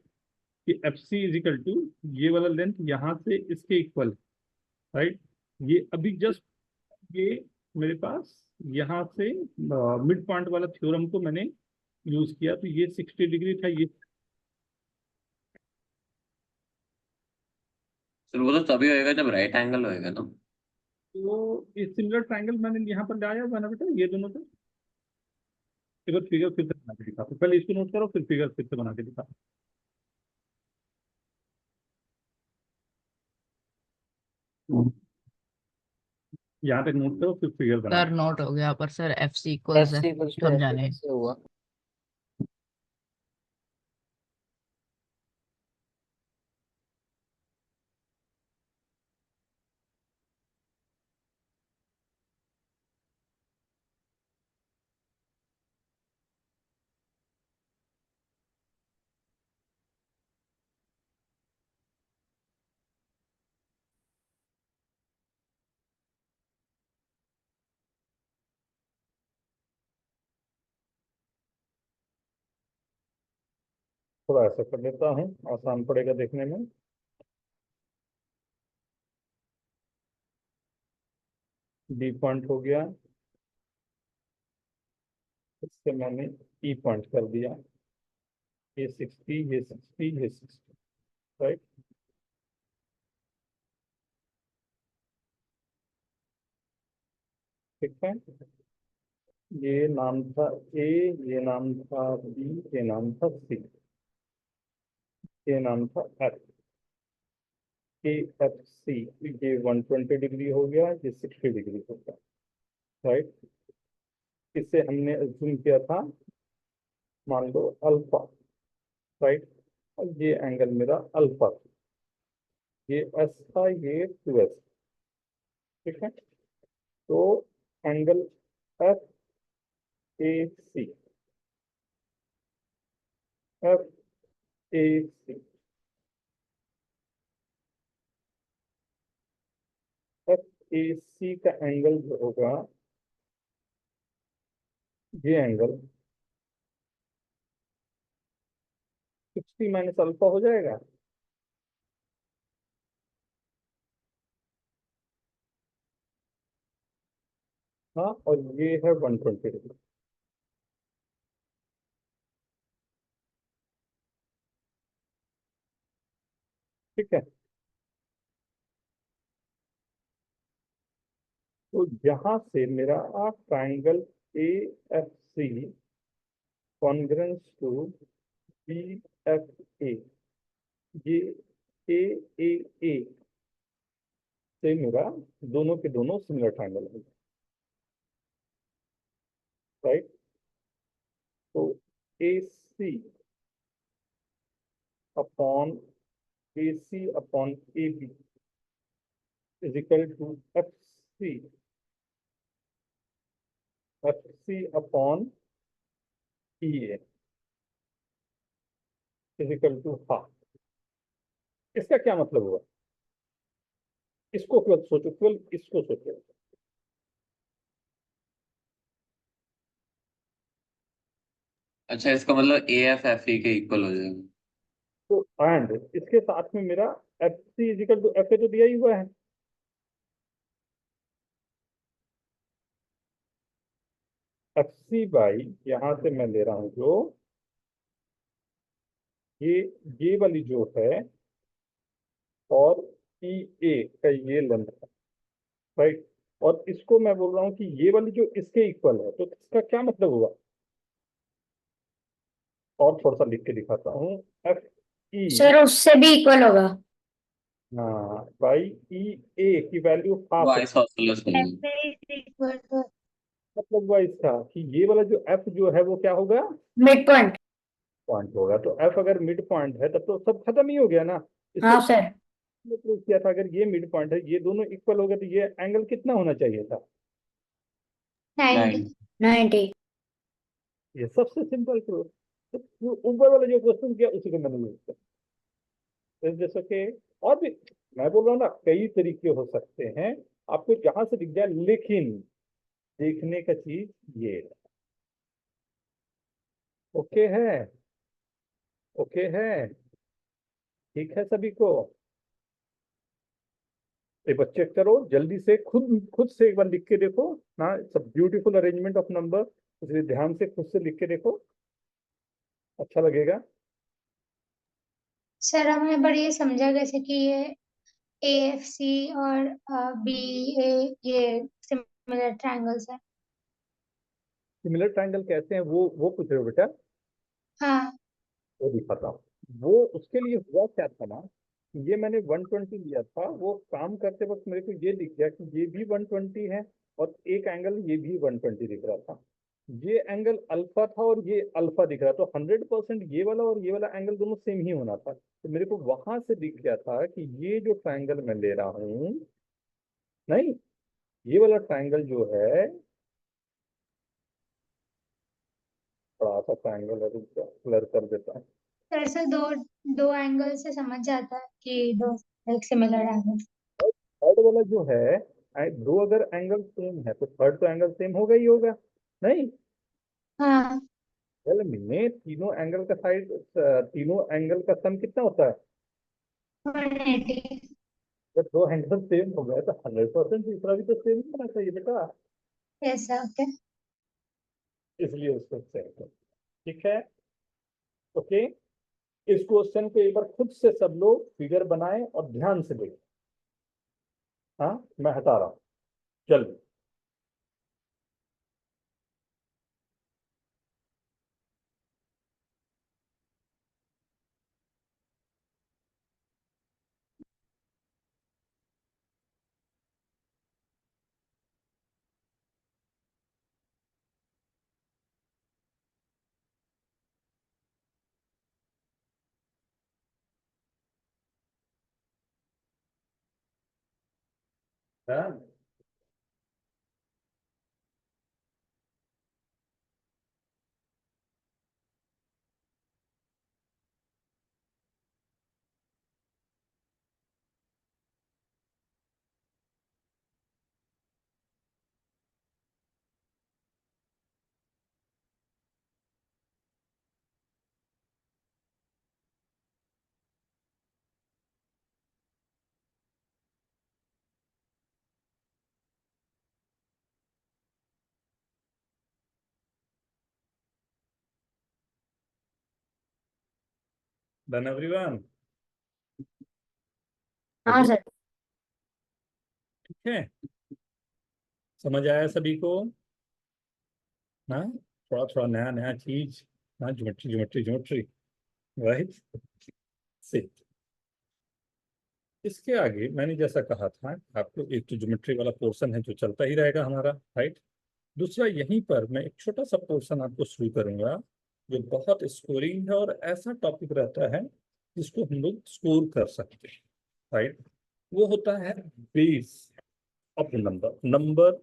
कि F C is equal to ये वाला लेंथ यहाँ से इसके इक्वल, राइट। ये अभी जस्ट ये मेरे पास यहाँ से मिड पॉइंट वाला थ्योरम को मैंने यूज किया, तो ये 60 डिग्री था, ये
सर वो तो तभी होएगा जब राइट एंगल होएगा ना।
तो ये सिमिलर ट्रायंगल मैंने यहाँ पर लाया हुआ ना बेटा, ये दोनों तो एक बार फिगर फिर से बना के दिखा, पहले इसको नोट करो फिर फिगर फिर से बना के दिखा। यहाँ तक नोट करो फिर फिगर बना।
सर नोट हो गया, पर sir F C equals
F
है
C equals to F A
समझाने।
कैसे हुआ?
थोड़ा ऐसा कर लेता हूँ, आसान पड़ेगा देखने में। डी पॉइंट हो गया, इससे मैंने ई पॉइंट कर दिया, ये 60 ये 60 ये 60, राइट। ठीक है, ये नाम था ए, ये नाम था बी, ये नाम था सी, ये नाम था एफ, ए एफ सी, ये 120 डिग्री हो गया, ये 60 डिग्री हो गया, राइट। इससे हमने अज्यूम किया था, मान लो अल्फा, राइट, और ये एंगल मेरा अल्फा, ये एस था, ये 2s, ठीक है। तो angle F A C, F A C, F A C का एंगल जो होगा, ये एंगल 60 माइनस अल्फा हो जाएगा, हाँ, और ये है 120 डिग्री, ठीक है। तो यहां से मेरा triangle A F C congruence to B F A, ये ए ए ए से मेरा दोनों के दोनों सिमिलर ट्राइंगल है, राइट। तो A C upon A C upon A B is equal to FC upon EA is equal to half। इसका क्या मतलब हुआ? इसको केवल सोचो, केवल इसको सोचो।
अच्छा, इसका मतलब ए एफ एफ ई के इक्वल हो जाएगा।
तो एंड इसके साथ में मेरा FC is equal to FA तो दिया ही हुआ है। FC बाई यहां से मैं ले रहा हूं जो ये वाली जो है और EA का ये लेंथ है, राइट। और इसको मैं बोल रहा हूं कि ये वाली जो इसके इक्वल है, तो इसका क्या मतलब हुआ? और थोड़ा सा लिख के दिखाता हूँ। FE
सर उससे भी इक्वल होगा।
हाँ बाई EA की वैल्यू हाफ है।
वाइस ऑसिलस हो जाएगा।
मतलब हुआ इसका कि ये वाला जो F जो है वो क्या होगा?
Mid point.
पॉइंट होगा। तो F अगर मिड पॉइंट है तब तो सब खत्म ही हो गया ना।
हाँ
इसको
सर।
प्रूव किया था, अगर ये मिड पॉइंट है, ये दोनों इक्वल हो गए, तो ये एंगल कितना होना चाहिए था?
90।
90।
ये सबसे सिंपल प्रूफ। तो जो ऊपर वाला जो क्वेश्चन किया उसी को मैंने यूज किया। जैसे कि और भी मैं बोल रहा हूँ ना, कई तरीके हो सकते हैं, आपको जहां से दिख जाए, लेकिन देखने का चीज ये है। ओके है? ओके है? ठीक है सभी को? एक बार चेक करो जल्दी से, खुद से एक बार लिख के देखो ना। It's beautiful arrangement of number, इसलिए ध्यान से खुद से लिख के देखो, अच्छा लगेगा।
सर हमने बढ़िया समझा कैसे कि ये AFC और BA ये सिमिलर ट्रायंगल्स है।
सिमिलर ट्रायंगल कैसे हैं वो पूछ रहे हो बेटा?
हाँ।
वो दिखाता हूँ। वो उसके लिए हुआ क्या था ना, ये मैंने 120 लिया था, वो काम करते वक्त मेरे को ये दिख गया कि ये भी 120 है और एक एंगल ये भी 120 दिख रहा था। ये एंगल अल्फा था और ये अल्फा दिख रहा, तो 100% ये वाला और ये वाला एंगल दोनों सेम ही होना था। तो मेरे को वहां से दिख गया था कि ये जो ट्रायंगल मैं ले रहा हूँ, नहीं, ये वाला ट्रायंगल जो है, थोड़ा सा ट्रायंगल है, क्लियर कर देता हूँ।
सर से दो दो एंगल से समझ जाता है कि दो एक सिमिलर एंगल।
थर्ड वाला जो है, दो अगर एंगल सेम है तो थर्ड तो एंगल सेम होगा ही होगा, नहीं?
हाँ।
वेल में तीनों एंगल का साइड, तीनों एंगल का सम कितना होता है?
180।
जब दो एंगल सेम हो गए तो 100% तीसरा भी तो सेम ही होना चाहिए बेटा,
यस सर। ओके।
इसलिए उसको सेम कर। ठीक है? ओके। इस क्वेश्चन को एक बार खुद से सब लोग फिगर बनाएं और ध्यान से देखें। हाँ, मैं हटा रहा हूँ, जल्दी। हाँ? Done everyone?
हाँ सर।
ठीक है। समझ आया सभी को? हाँ, थोड़ा थोड़ा नया नया चीज। हाँ, ज्योमेट्री ज्योमेट्री ज्योमेट्री, राइट। से इसके आगे मैंने जैसा कहा था, आपको एक तो ज्योमेट्री वाला पोर्शन है जो चलता ही रहेगा हमारा, राइट। दूसरा, यहीं पर मैं एक छोटा सा पोर्शन आपको शुरू करूंगा जो बहुत स्कोरिंग है और ऐसा टॉपिक रहता है जिसको हम लोग स्कोर कर सकते हैं, राइट। वो होता है base of number, number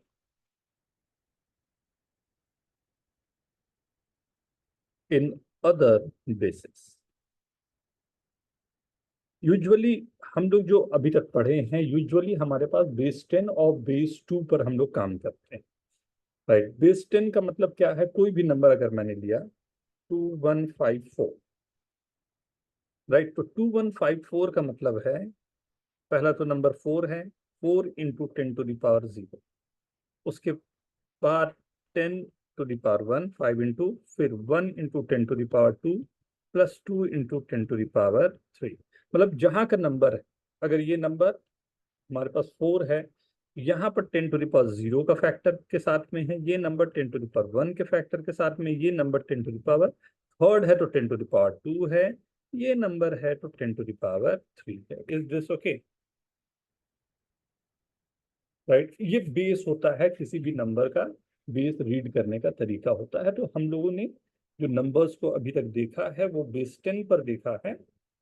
in other basis. Usually हम लोग जो अभी तक पढ़े हैं, यूजुअली हमारे पास बेस 10 और बेस 2 पर हम लोग काम करते हैं, राइट। बेस 10 का मतलब क्या है? कोई भी नंबर अगर मैंने लिया 2154, राइट, तो 2154 का मतलब है, पहला तो नंबर 4 है, 4 इंटू 10⁻0, उसके बाद 10⁻1, 5 इंटू, फिर 1 इंटू 10⁻2 प्लस 2 इंटू 10⁻3। मतलब जहां का नंबर है, अगर ये नंबर हमारे पास 4 है, यहाँ पर 10⁻0 का फैक्टर के साथ में है, ये नंबर 10⁻1 के फैक्टर के साथ में, ये नंबर 10⁻3 है तो 10⁻2 है, ये नंबर है तो 10⁻3 है। Is this okay? राइट। ये बेस होता है किसी भी नंबर का, बेस रीड करने का तरीका होता है। तो हम लोगों ने जो नंबर्स को अभी तक देखा है वो बेस 10 पर देखा है,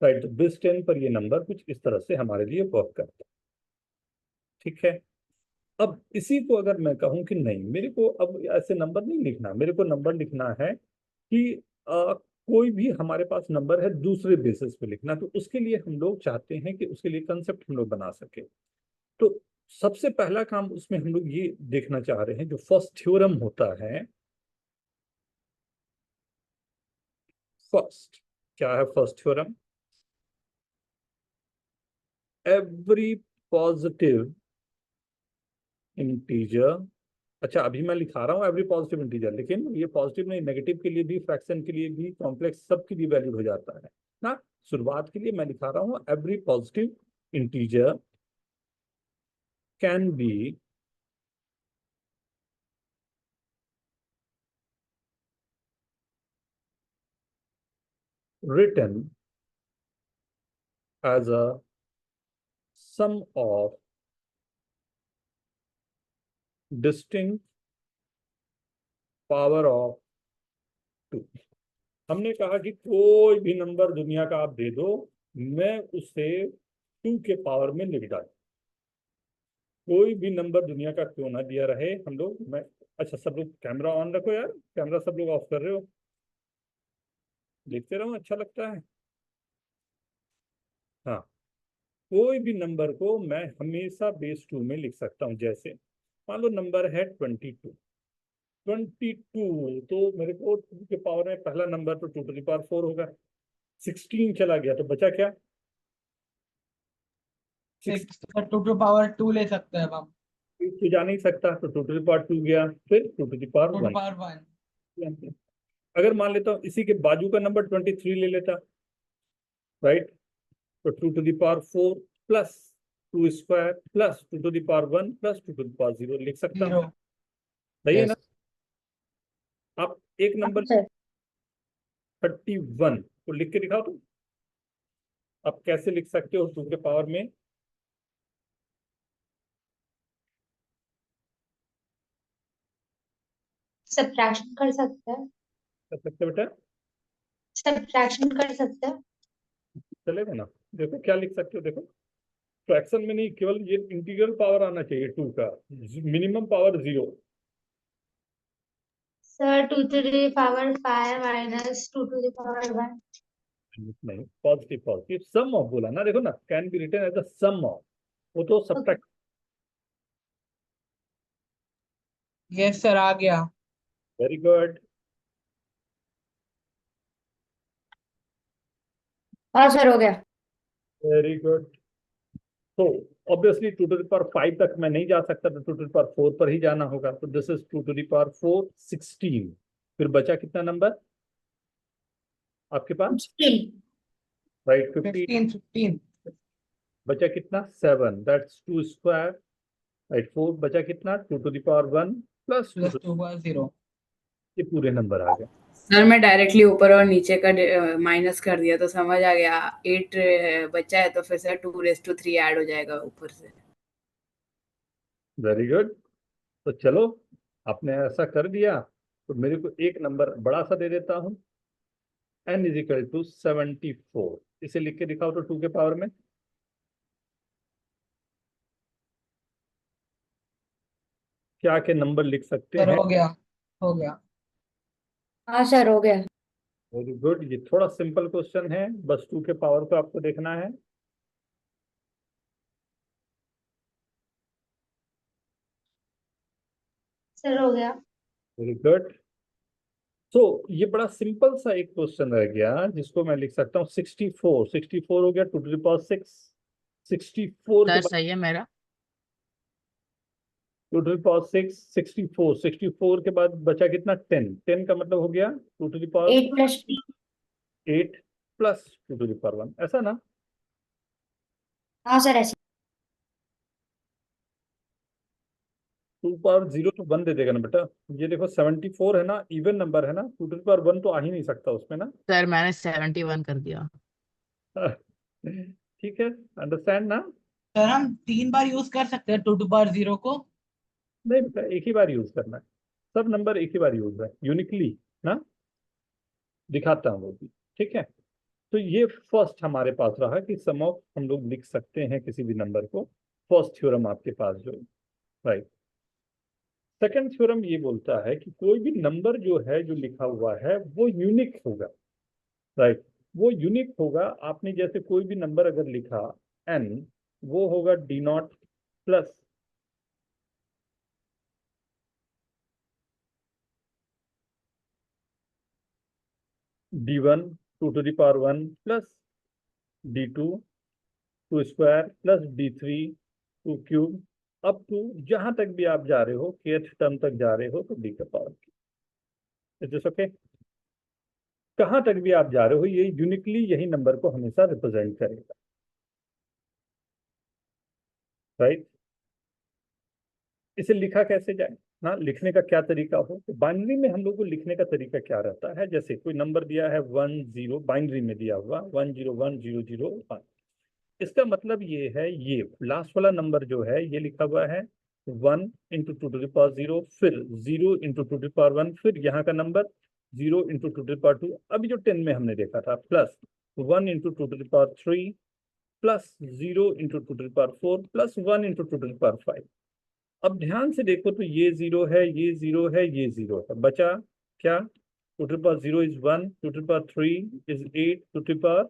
राइट। तो बेस 10 पर ये नंबर कुछ इस तरह से हमारे लिए वर्क करता है, ठीक है। अब इसी को अगर मैं कहूं कि नहीं, मेरे को अब ऐसे नंबर नहीं लिखना, मेरे को नंबर लिखना है कि कोई भी हमारे पास नंबर है दूसरे बेसिस पे लिखना, तो उसके लिए हम लोग चाहते हैं कि उसके लिए कंसेप्ट हम लोग बना सके। तो सबसे पहला काम उसमें हम लोग ये देखना चाह रहे हैं, जो फर्स्ट थ्योरम होता है। फर्स्ट क्या है? First theorem, every positive integer, अच्छा अभी मैं लिखा रहा हूँ एवरी पॉजिटिव इंटीजर, लेकिन ये पॉजिटिव नहीं, नेगेटिव के लिए भी, फ्रैक्शन के लिए भी, कॉम्प्लेक्स, सब के लिए वैल्यूड हो जाता है ना। शुरुआत के लिए मैं लिखा रहा हूँ every positive integer can be written as a sum of distinct power of 2। हमने कहा कि कोई भी नंबर दुनिया का आप दे दो, मैं उसे 2 के पावर में लिख डालूं। कोई भी नंबर दुनिया का क्यों ना दिया रहे, हम लोग, मैं, अच्छा सब लोग कैमरा ऑन रखो यार, कैमरा सब लोग ऑफ कर रहे हो, देखते रहो, अच्छा लगता है। हाँ, कोई भी नंबर को मैं हमेशा बेस 2 में लिख सकता हूँ। जैसे मान लो नंबर है 22, 22 तो मेरे को 2 के पावर में पहला नंबर तो 2⁴ होगा, 16 चला गया तो बचा क्या?
2 ले सकते हैं अब हम।
तो जा नहीं सकता, तो 2⁴ गया, फिर 2⁴
1
अगर मान लेता हूँ इसी के बाजू का नंबर 23 ले लेता, राइट, तो 2⁴ प्लस 2² प्लस 2⁴ प्लस 2⁴ लिख सकता हूँ,
0
सही है ना।
यस
आप एक नंबर
सर
31 को लिख के दिखाओ, तो आप कैसे लिख सकते हो 2 के पावर में?
सब्ट्रैक्शन कर सकते हैं,
कर सकते हो बेटा?
सब्ट्रैक्शन कर सकते हैं।
चलेगा ना। देखो क्या लिख सकते हो, देखो फ्रैक्शन में नहीं, केवल ये इंटीग्रल पावर आना चाहिए 2 का, minimum power 0।
Sir 2 to the power 5 minus 2 to the power 1।
नहीं, पॉजिटिव पॉजिटिव सम ऑफ बोला ना, देखो ना, can be written as a sum of, वो तो सब्ट्रैक्ट।
यस सर, आ गया।
Very good.
हाँ सर हो गया।
Very good. तो ऑब्वियसली 2⁵ तक मैं नहीं जा सकता, तो 2⁴ पर ही जाना होगा, तो दिस इज 2⁴ 16। फिर बचा कितना नंबर आपके पास?
16
राइट, 15।
15
बचा कितना? 7, दैट्स 2², राइट 4 बचा कितना 2 to the power 1 plus
plus 2/0।
ये पूरे नंबर आ गए।
सर मैं डायरेक्टली ऊपर और नीचे का माइनस कर दिया तो समझ आ गया 8 बचा है तो फिर से 2⁻³ ऐड हो जाएगा ऊपर से।
Very good. तो चलो आपने ऐसा कर दिया तो मेरे को एक नंबर बड़ा सा दे देता हूं n इज इक्वल टू 74। इसे लिख के दिखाओ तो 2 के पावर में। क्या के नंबर लिख सकते
सर
हैं?
हो गया, हो गया।
हाँ सर हो गया।
Very good. ये थोड़ा सिंपल क्वेश्चन है, बस 2 के पावर को आपको देखना है।
सर हो गया।
Very good. तो ये बड़ा सिंपल सा एक क्वेश्चन रह गया जिसको मैं लिख सकता हूँ 64। 64 हो गया 2 टू द पावर 6। 64 के
सर
बाद
सही है मेरा।
2 टू द पावर 6 64। 64 के बाद बचा कितना 10। 10 का मतलब हो गया 2 to the power
8 plus
8 plus 2 to the power 1, ऐसा ना?
हाँ सर ऐसे।
2 पावर 0 तो 1 दे देगा ना बेटा। ये देखो 74 है ना, इवन नंबर है ना, 2 टू द पावर 1 तो आ ही नहीं सकता उसमें ना।
सर मैंने 71 कर दिया।
ठीक है, अंडरस्टैंड ना?
सर हम 3 बार यूज कर सकते हैं 2/0 को।
नहीं बेटा, एक ही बार यूज करना है। सब नंबर एक ही बार यूज है यूनिकली ना, दिखाता हूँ वो भी। ठीक है, तो ये फर्स्ट हमारे पास रहा कि सम ऑफ हम लोग लिख सकते हैं किसी भी नंबर को। फर्स्ट थ्योरम आपके पास जो राइट। सेकंड थ्योरम ये बोलता है कि कोई भी नंबर जो है जो लिखा हुआ है वो यूनिक होगा। राइट, वो यूनिक होगा। आपने जैसे कोई भी नंबर अगर लिखा n, वो होगा d0 plus d1 2 to the power 1 plus d2 2 square plus d3 2 cube up to जहां तक भी आप जा रहे हो kth टर्म तक जा रहे हो तो d का पावर। Is this okay? कहां तक भी आप जा रहे हो ये यूनिकली यही नंबर को हमेशा रिप्रेजेंट करेगा। राइट, इसे लिखा कैसे जाए ना, लिखने का क्या तरीका हो? तो बाइनरी में हम लोग को लिखने का तरीका क्या रहता है, जैसे कोई नंबर दिया है 10, बाइनरी में दिया हुआ 101001, इसका मतलब ये है ये लास्ट वाला नंबर जो है ये लिखा हुआ है 1 इंटू 2 टू द पावर 0, फिर 0 इंटू 2 टू द पावर 1, फिर यहाँ का number 0 into 2 to the power 2, अभी जो 10 में हमने देखा था, plus 1 into 2 to the power 3, plus 0 into 2 to the power 4, plus 1 into 2 to the power 5। अब ध्यान से देखो तो ये 0 है, ये 0 है, ये 0 है, बचा क्या? 2 to the power 0 is 1, 2 to the power 3 is 8, 2 to the power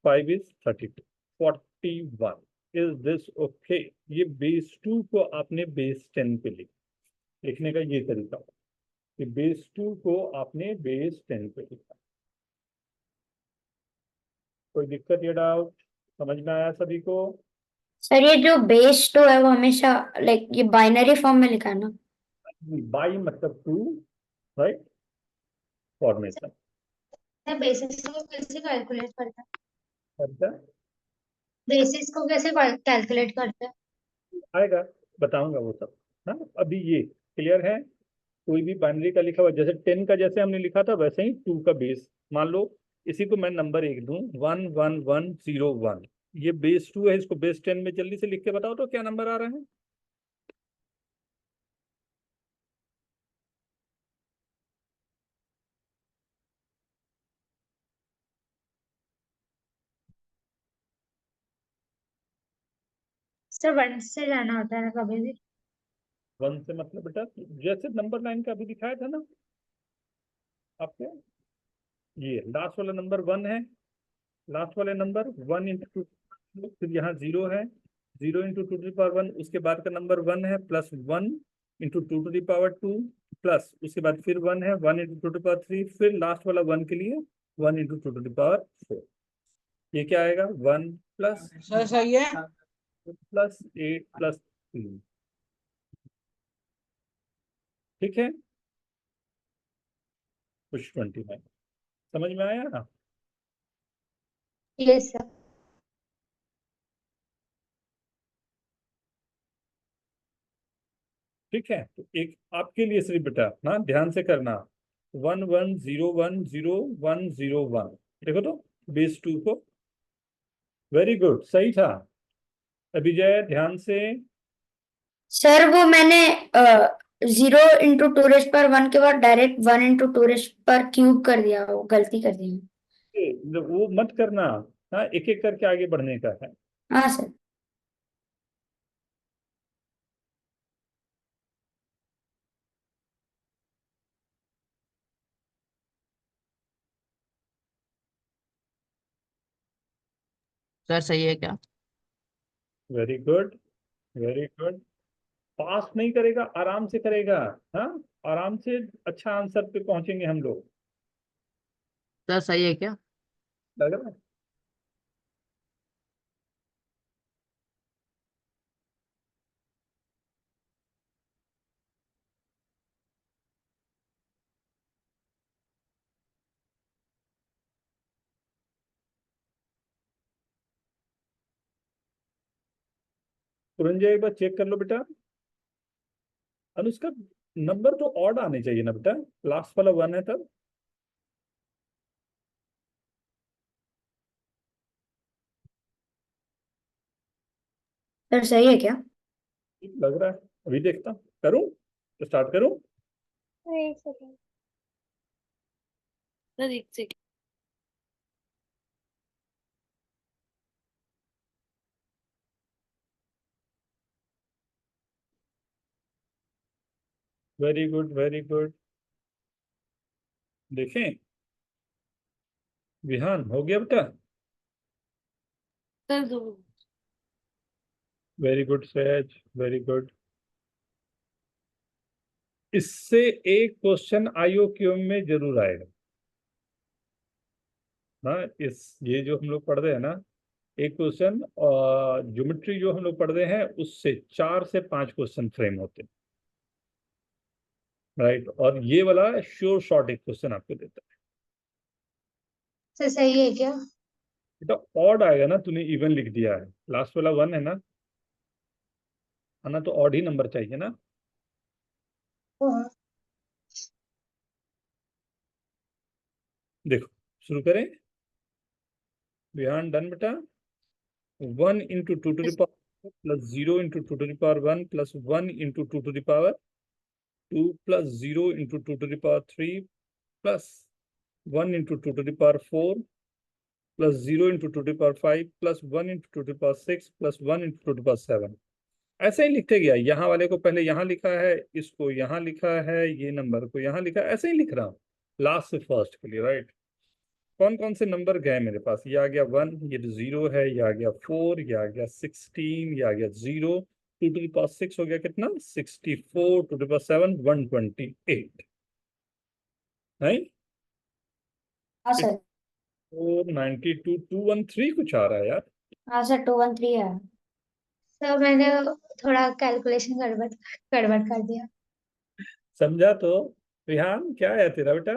5 is 32, 41। Is this okay? ये बेस 2 को आपने बेस 10 पे लिखने का ये तरीका कि बेस 2 को आपने बेस 10 पे लिखा। कोई दिक्कत या डाउट? समझ में आया सभी को?
सर ये जो बेस 2 है वो हमेशा लाइक ये बाइनरी फॉर्म में लिखा है ना?
बाई मतलब 2, राइट, फॉर्मेशन।
बेसिस को कैसे कैलकुलेट करते हैं?
अच्छा,
बेसिस को कैसे कैलकुलेट करते हैं?
आएगा, बताऊंगा वो सब। हाँ, अभी ये क्लियर है? कोई भी बाइनरी का लिखा हुआ जैसे 10 का जैसे हमने लिखा था वैसे ही 2 का बेस मान लो, इसी को मैं नंबर 1 दूं 11101, ये बेस 2 है, इसको बेस 10 में जल्दी से लिख के बताओ तो क्या नंबर आ रहे हैं?
सर 1 से जाना होता है ना कभी भी?
1 से मतलब बेटा जैसे नंबर 9 का अभी दिखाया था ना आपको, ये लास्ट वाला नंबर 1 है, लास्ट वाले नंबर 1 इंटू 2, फिर यहाँ 0 है, 0 इंटू 2 टू पावर 1, उसके बाद का नंबर 1 है, plus 1 into 2 to power 2, plus उसके बाद फिर 1 है, 1 इंटू 2 टू पावर 3, फिर लास्ट वाला 1 के लिए 1 इंटू 2 टू पावर 4। ये क्या आएगा 1 प्लस
सर सही है।
Plus 8 plus 3। ठीक है, कुछ 29 समझ में आया ना?
Yes sir.
ठीक है, तो एक आपके लिए सिर्फ बेटा ना ध्यान से करना, 11010101, देखो तो बेस 2 को, वेरी गुड, सही था। अभिजय ध्यान से,
सर वो मैंने 0 × 2⁻1 के बाद डायरेक्ट 1 × 2⁻³ कर दिया, वो गलती कर दी।
वो मत करना, हाँ एक एक करके आगे बढ़ने का है।
हाँ सर।
सर सही है क्या?
Very good, very good. Fast नहीं करेगा, आराम से करेगा, हाँ आराम से, अच्छा आंसर पे पहुंचेंगे हम लोग,
सर सही है क्या?
लग रहा है। पुरंजय एक बार चेक कर लो बेटा, अनुष्का नंबर तो ऑड आने चाहिए ना बेटा, लास्ट वाला 1 है तब।
सर सही है क्या?
लग रहा है, अभी देखता हूँ, करूँ तो स्टार्ट करूँ।
सर एक सेकेंड।
सर एक second.
Very good, very good. देखें, विहान हो गया बेटा,
सर दो।
वेरी गुड सहज, वेरी गुड। इससे एक क्वेश्चन IOQM में जरूर आएगा ना, इस ये जो हम लोग पढ़ रहे हैं ना, एक क्वेश्चन ज्योमेट्री जो हम लोग पढ़ रहे हैं उससे 4 से 5 क्वेश्चन फ्रेम होते हैं, राइट, और ये वाला श्योर शॉर्ट एक क्वेश्चन आपको देता है।
सर सही है क्या?
बेटा ऑड आएगा ना, तूने इवन लिख दिया है, लास्ट वाला 1 है ना, तो ऑड ही नंबर चाहिए ना।
हाँ।
देखो शुरू करें, विहान डन बेटा, 1 × 2⁻² plus 0 × 2⁻1 plus 1 × 2⁻2 plus 0 × 2⁻3 plus 1 × 2⁻4 plus 0 × 2⁻5 plus 1 × 2⁻6 plus 1 × 2⁻7। ऐसे ही लिखते गया, यहाँ वाले को पहले यहाँ लिखा है, इसको यहाँ लिखा है, ये नंबर को यहाँ लिखा है, ऐसे ही लिख रहा हूँ लास्ट से फर्स्ट के लिए, राइट। कौन कौन से नंबर गए मेरे पास, ये आ गया 1, ये 0 है, ये आ गया 4, ये आ गया 16, ये आ गया 0, 2⁻6 हो गया कितना 64, 2⁻7 128, नहीं
हाँ सर।
492 213 कुछ आ रहा है यार।
हाँ सर 213 है।
सर मैंने थोड़ा कैलकुलेशन गड़बड़ गड़बड़ कर दिया।
समझा तो, रिहान क्या है तेरा बेटा,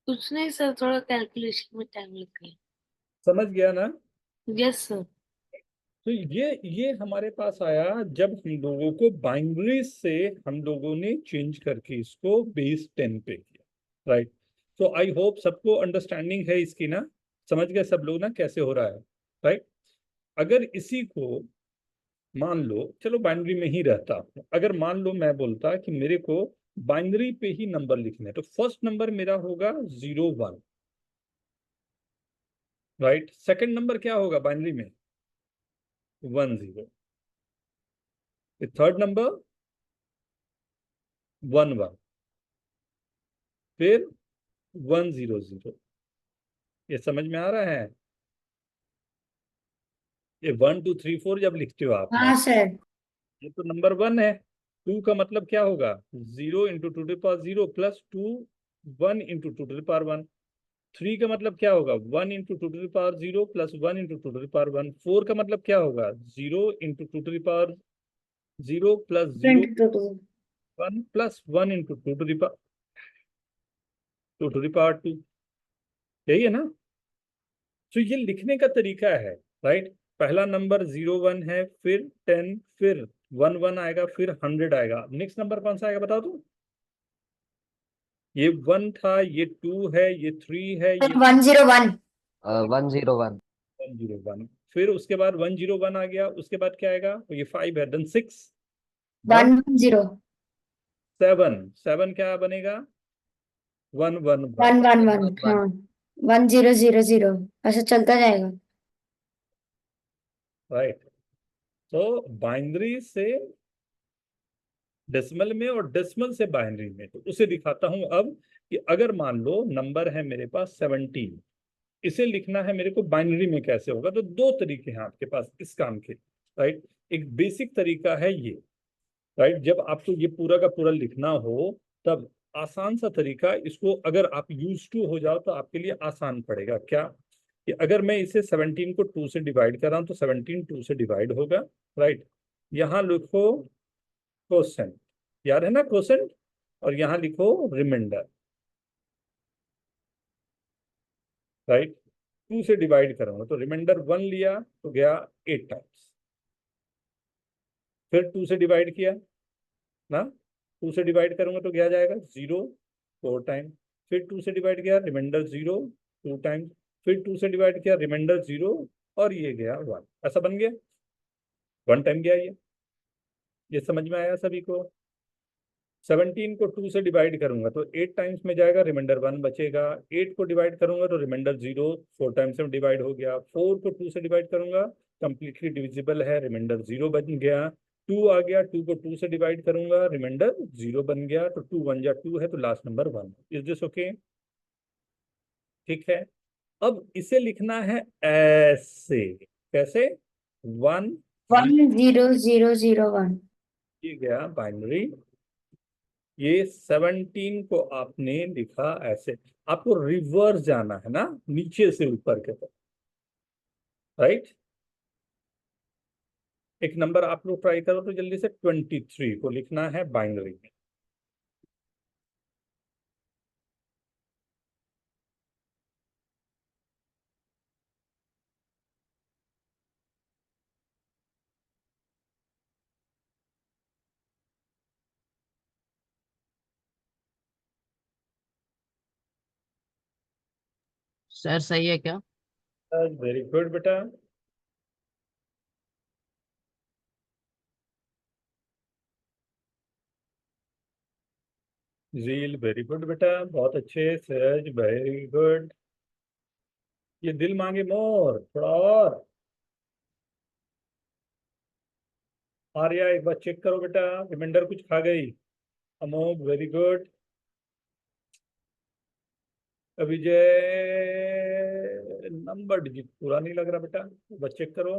कुछ नहीं सर, थोड़ा कैलकुलेशन में टाइम लग गया।
समझ गया ना।
Yes sir.
तो ये हमारे पास आया जब हम लोगों को बाइनरी से हम लोगों ने चेंज करके इसको बेस 10 पे किया, राइट। तो आई होप सबको अंडरस्टैंडिंग है इसकी ना, समझ गए सब लोग ना कैसे हो रहा है, राइट। अगर इसी को मान लो, चलो बाइनरी में ही रहता, अगर मान लो मैं बोलता कि मेरे को बाइनरी पे ही नंबर लिखने, तो फर्स्ट नंबर मेरा होगा 0 1, राइट। सेकंड नंबर क्या होगा बाइनरी में 1 0, थर्ड नंबर 1 1, फिर 1 0 0। ये समझ में आ रहा है, ये 1 2 3 4 जब लिखते हो आप ना,
हाँ सर।
ये तो नंबर 1 है, 2 का मतलब क्या होगा 0 × 2⁻0 प्लस 2 1 × 2⁻1, 3 का मतलब क्या होगा 1 × 2⁻0 प्लस 1 × 2⁻1, 4 का मतलब क्या होगा 0 × 2⁻0 प्लस 0
22।
1 प्लस 1 × 2⁻2, यही है ना। तो ये लिखने का तरीका है, राइट। पहला नंबर 0 1 है, फिर 10, फिर 1 1 आएगा, फिर 100 आएगा। नेक्स्ट नंबर कौन सा आएगा बताओ तो? ये 1 था, ये 2 है, ये 3 है, ये
101
101
101। फिर उसके बाद 101 आ गया, उसके बाद क्या आएगा? तो ये 5 है, देन 6
110
7 7 क्या बनेगा? 111
111 हाँ 1000 ऐसा चलता जाएगा।
राइट। तो बाइनरी से डेसिमल में और डेसिमल से बाइनरी में, तो उसे दिखाता हूं अब कि अगर मान लो नंबर है मेरे पास 17, इसे लिखना है मेरे को बाइनरी में, कैसे होगा? तो दो तरीके हैं आपके पास इस काम के। राइट, एक बेसिक तरीका है ये। राइट, जब आपको ये पूरा का पूरा लिखना हो तब आसान सा तरीका, इसको अगर आप यूज टू हो जाओ तो आपके लिए आसान पड़ेगा। क्या कि अगर मैं इसे 17 को 2 से डिवाइड कर रहा हूं तो 17 2 से डिवाइड होगा। राइट, यहाँ लिखो क्वोशेंट, याद है ना क्वोशेंट, और यहाँ लिखो रिमाइंडर। राइट, 2 से डिवाइड करूंगा तो रिमाइंडर 1 लिया तो गया 8 टाइम्स, फिर 2 से डिवाइड किया ना, 2 से डिवाइड करूंगा तो क्या जाएगा 0 4 टाइम, फिर 2 से डिवाइड किया रिमाइंडर 0 2 टाइम, फिर 2 से डिवाइड किया रिमाइंडर 0 और ये गया 1। ऐसा बन गया, 1 टाइम गया ये समझ में आया सभी को? 17 को 2 से डिवाइड करूंगा तो 8 टाइम्स में जाएगा, रिमाइंडर 1 बचेगा। 8 को डिवाइड करूंगा तो रिमाइंडर 0 4 टाइम्स में डिवाइड हो गया। 4 को 2 से डिवाइड करूंगा, कंप्लीटली डिविजिबल है, रिमाइंडर 0 बन गया। 2 आ गया, 2 को 2 से डिवाइड करूंगा, रिमाइंडर 0 बन गया। तो 2 1 जा 2 है तो last number 1। Is this okay? ठीक है। अब इसे लिखना है ऐसे, कैसे? 1
10001
ये गया बाइनरी। ये 17 को आपने लिखा ऐसे, आपको रिवर्स जाना है ना, नीचे से ऊपर के तरफ। राइट, एक नंबर आप लोग ट्राई करो तो जल्दी से, 23 को लिखना है बाइनरी में।
सर सही है क्या?
वेरी गुड बेटा। जील वेरी गुड बेटा, बहुत अच्छे। Suraj very good. ये दिल मांगे मोर, थोड़ा और। आर्या एक बार चेक करो बेटा, रिमाइंडर कुछ खा गई। अमोघ वेरी गुड। विजय नंबर डिजिट पूरा नहीं लग रहा बेटा, बस चेक करो।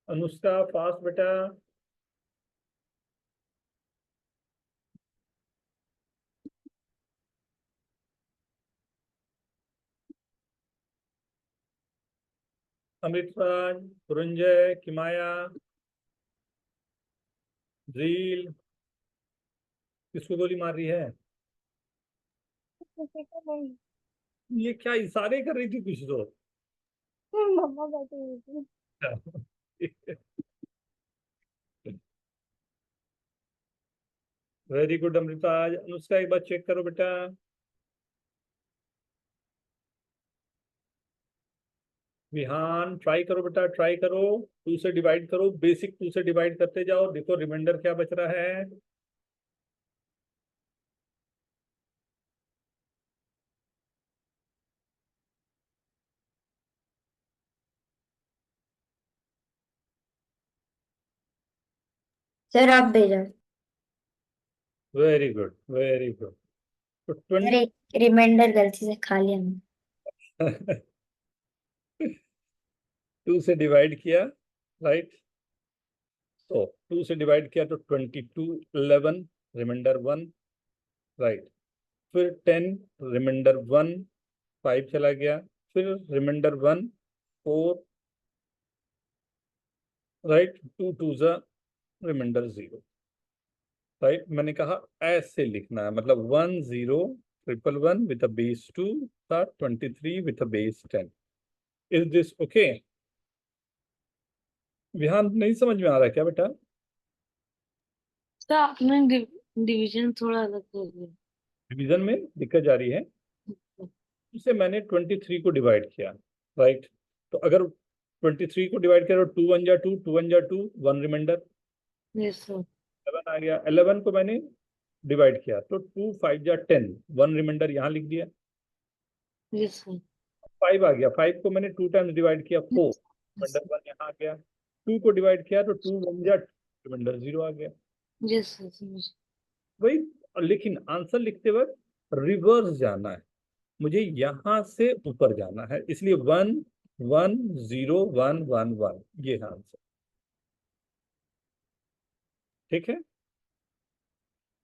अनुष्का फास्ट बेटा। अमृतराज, पुरंजय, किमाया, जील, किसको गोली मार रही है?
किसी को नहीं।
ये क्या इशारे कर रही थी कुछ तो?
मम्मा बैठी हुई थी।
Very good अमृताज। अनुष्का एक बार चेक करो बेटा। विहान ट्राई करो बेटा, ट्राई करो। 2 से डिवाइड करो, बेसिक 2 से डिवाइड करते जाओ, देखो रिमाइंडर क्या बच रहा है।
सर आप भेजा।
Very good very good. तो 20
अरे रिमाइंडर गलती से खा लिया मैंने।
2 से डिवाइड किया। राइट, तो 2 से डिवाइड किया तो 22 11 रिमाइंडर 1। राइट, फिर 10 रिमाइंडर 1 5 चला गया, फिर रिमाइंडर 1 4। राइट, 2 2 जा रिमाइंडर 0। राइट, मैंने कहा ऐसे लिखना है, मतलब 10 1 1 1 with a base 2 23 with a base 10। Is this okay? Vihaan नहीं समझ में आ रहा है क्या बेटा?
सर आपने डिवीजन थोड़ा अलग कर दिया।
डिवीजन में दिक्कत जा रही है। इसे मैंने 23 को डिवाइड किया, राइट? तो अगर 23 को डिवाइड करो, 2 1 जा 2, 2 1 जा 2, 1 रिमाइंडर,
यस सर।
11 आ गया। 11 को मैंने डिवाइड किया तो 2 5 जा 10, 1 रिमाइंडर यहाँ लिख दिया।
Yes sir.
5 आ गया। 5 को मैंने 2 टाइम्स डिवाइड किया, 4 रिमाइंडर 1 यहाँ आ गया। 2 को डिवाइड किया तो 2 1 जा 2, रिमाइंडर 0 आ गया।
यस सर समझ।
वही, लेकिन आंसर लिखते वक्त रिवर्स जाना है, मुझे यहां से ऊपर जाना है, इसलिए 1 1 0 1 1 1, ये है आंसर। ठीक है,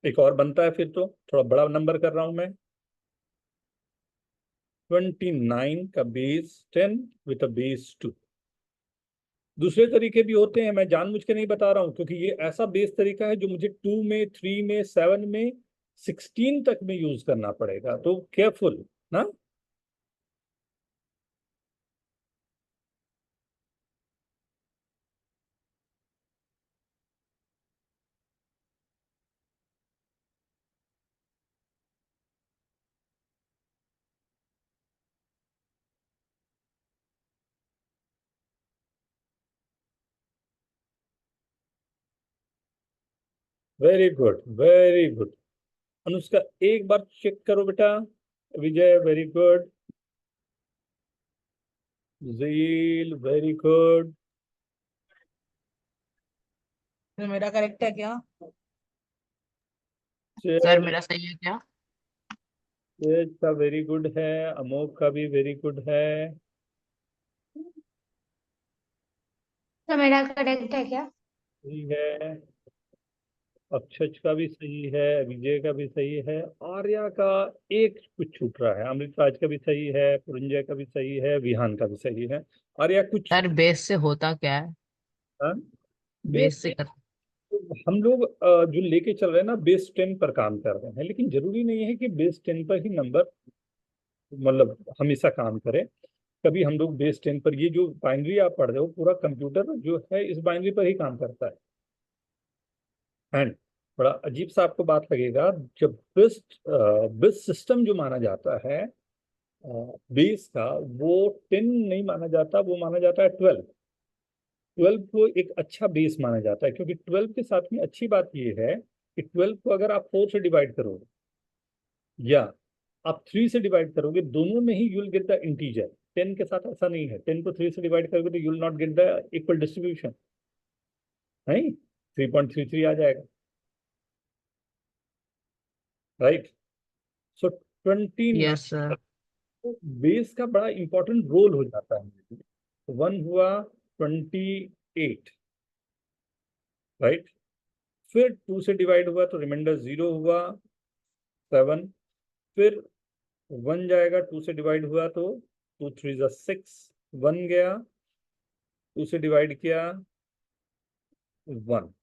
एक और बनता है फिर, तो थोड़ा बड़ा नंबर कर रहा हूं मैं। 29 का बेस 10 विद अ बेस 2। दूसरे तरीके भी होते हैं, मैं जानबूझ के नहीं बता रहा हूं, क्योंकि ये ऐसा बेस तरीका है जो मुझे 2 में, 3 में, 7 में, 16 तक में यूज करना पड़ेगा, तो केयरफुल ना। Very good, very good. Anushka एक बार चेक करो बेटा। Vijay very good. जील वेरी गुड।
तो मेरा करेक्ट है क्या?
सर मेरा सही है क्या?
तेज का वेरी गुड है, अमोक का भी वेरी गुड है।
तो मेरा करेक्ट है क्या?
सही है, अक्षज का भी सही है, विजय का भी सही है, आर्या का एक कुछ छूट रहा है, अमृतराज का भी सही है, पुरंजय का भी सही है, विहान का भी सही है। आर्या कुछ
सर बेस से होता क्या है?
हाँ?
बेस से कर।
हम लोग जो लेके चल रहे हैं ना, बेस 10 पर काम कर रहे हैं, लेकिन जरूरी नहीं है कि बेस 10 पर ही नंबर मतलब हमेशा काम करे। कभी हम लोग बेस 10 पर, ये जो बाइनरी आप पढ़ रहे हो, पूरा कंप्यूटर जो है इस बाइनरी पर ही काम करता है। एंड बड़ा अजीब सा आपको बात लगेगा, जब बेस सिस्टम जो माना जाता है बेस का, वो 10 नहीं माना जाता, वो माना जाता है 12। 12 को एक अच्छा बेस माना जाता है, क्योंकि 12 के साथ में अच्छी बात ये है कि 12 को अगर आप 4 से डिवाइड करोगे या आप 3 से डिवाइड करोगे, दोनों में ही यूल गेट द इंटीजर। 10 के साथ ऐसा नहीं है, 10 को 3 से डिवाइड करोगे तो you'll not get the equal distribution, नहीं, 3.33 आ जाएगा, राइट? सो 29
यस सर।
बेस का बड़ा इंपॉर्टेंट रोल हो जाता है। 1 हुआ, 28, राइट? फिर 2 से डिवाइड हुआ तो रिमाइंडर 0 हुआ, 7। फिर 1 जाएगा, 2 से डिवाइड हुआ तो 2 3 जा 6, 1 गया, 2 से डिवाइड किया 1,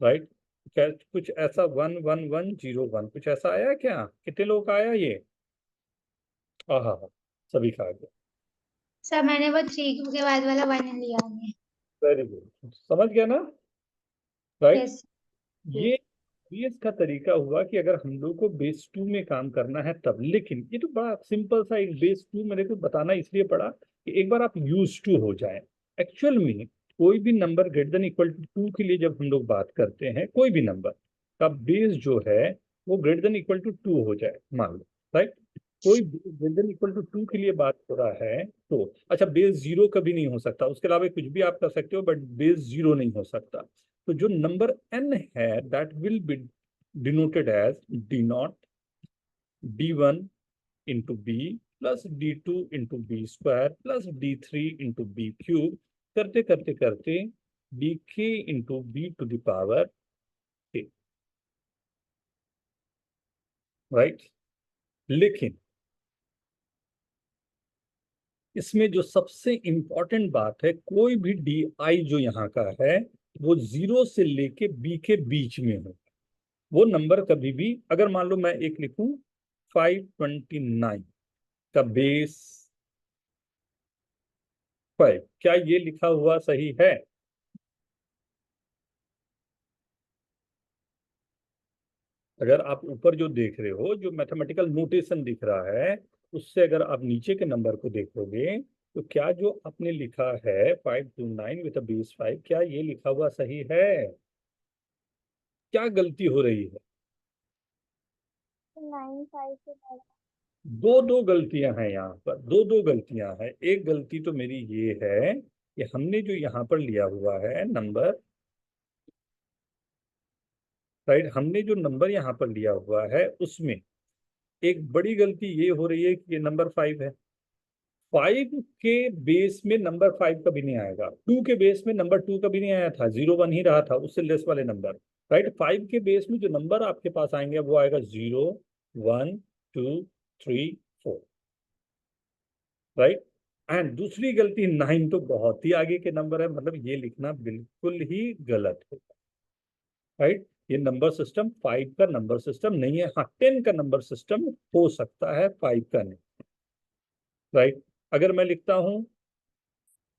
राइट? क्या कुछ ऐसा 1 1 1 0 1 कुछ ऐसा आया क्या? कितने लोग का आया ये? हाँ, सभी का आ गया।
सर मैंने वो 3 के बाद वाला 1 लिया है।
वेरी गुड, समझ गया ना, राइट?
यस।
ये बेस का तरीका हुआ कि अगर हम लोग को बेस 2 में काम करना है तब, लेकिन ये तो बड़ा सिंपल सा एक बेस 2 मेरे को बताना इसलिए पड़ा कि एक बार आप यूज टू हो जाए। एक्चुअल में कोई भी number greater than equal to 2 के लिए जब हम लोग बात करते हैं, कोई भी नंबर का बेस जो है वो ग्रेटर देन इक्वल टू 2 हो जाए, मान लो, राइट? कोई ग्रेटर देन इक्वल टू 2 के लिए बात हो रहा है तो अच्छा, बेस 0 कभी नहीं हो सकता, उसके अलावा कुछ भी आप कर सकते हो, बट बेस 0 नहीं हो सकता। तो जो नंबर n है, that will be denoted as d0 d1 into B plus d2 into B square plus d3 into B cube, करते करते करते dk into B to the power k, right? लेकिन इसमें जो सबसे इंपॉर्टेंट बात है, कोई भी di जो यहाँ का है वो 0 से लेके b के बीच में हो। वो नंबर कभी भी, अगर मान लो मैं एक लिखूं 529 का बेस 5, क्या ये लिखा हुआ सही है? अगर आप ऊपर जो देख रहे हो, जो मैथमेटिकल नोटेशन दिख रहा है, उससे अगर आप नीचे के नंबर को देखोगे तो क्या जो आपने लिखा है 529 विद बेस 5, क्या ये लिखा हुआ सही है? क्या गलती हो रही है?
9 5 से बड़ा।
दो गलतियां हैं यहाँ पर, दो गलतियां हैं। एक गलती तो मेरी ये है कि हमने जो यहाँ पर लिया हुआ है नंबर, राइट, हमने जो नंबर यहाँ पर लिया हुआ है उसमें एक बड़ी गलती ये हो रही है कि ये नंबर 5 है। 5 के बेस में नंबर 5 कभी नहीं आएगा, 2 के बेस में नंबर 2 कभी नहीं आया था, 0 1 ही रहा था, उससे लेस वाले नंबर, राइट। 5 के बेस में जो नंबर आपके पास आएंगे वो आएगा 0 1 2 3 4, राइट। एंड दूसरी गलती 9 तो बहुत ही आगे के नंबर है, मतलब ये लिखना बिल्कुल ही गलत है, राइट। ये नंबर सिस्टम 5 का नंबर सिस्टम नहीं है। हाँ, 10 का नंबर सिस्टम हो सकता है, 5 का नहीं, राइट। अगर मैं लिखता हूं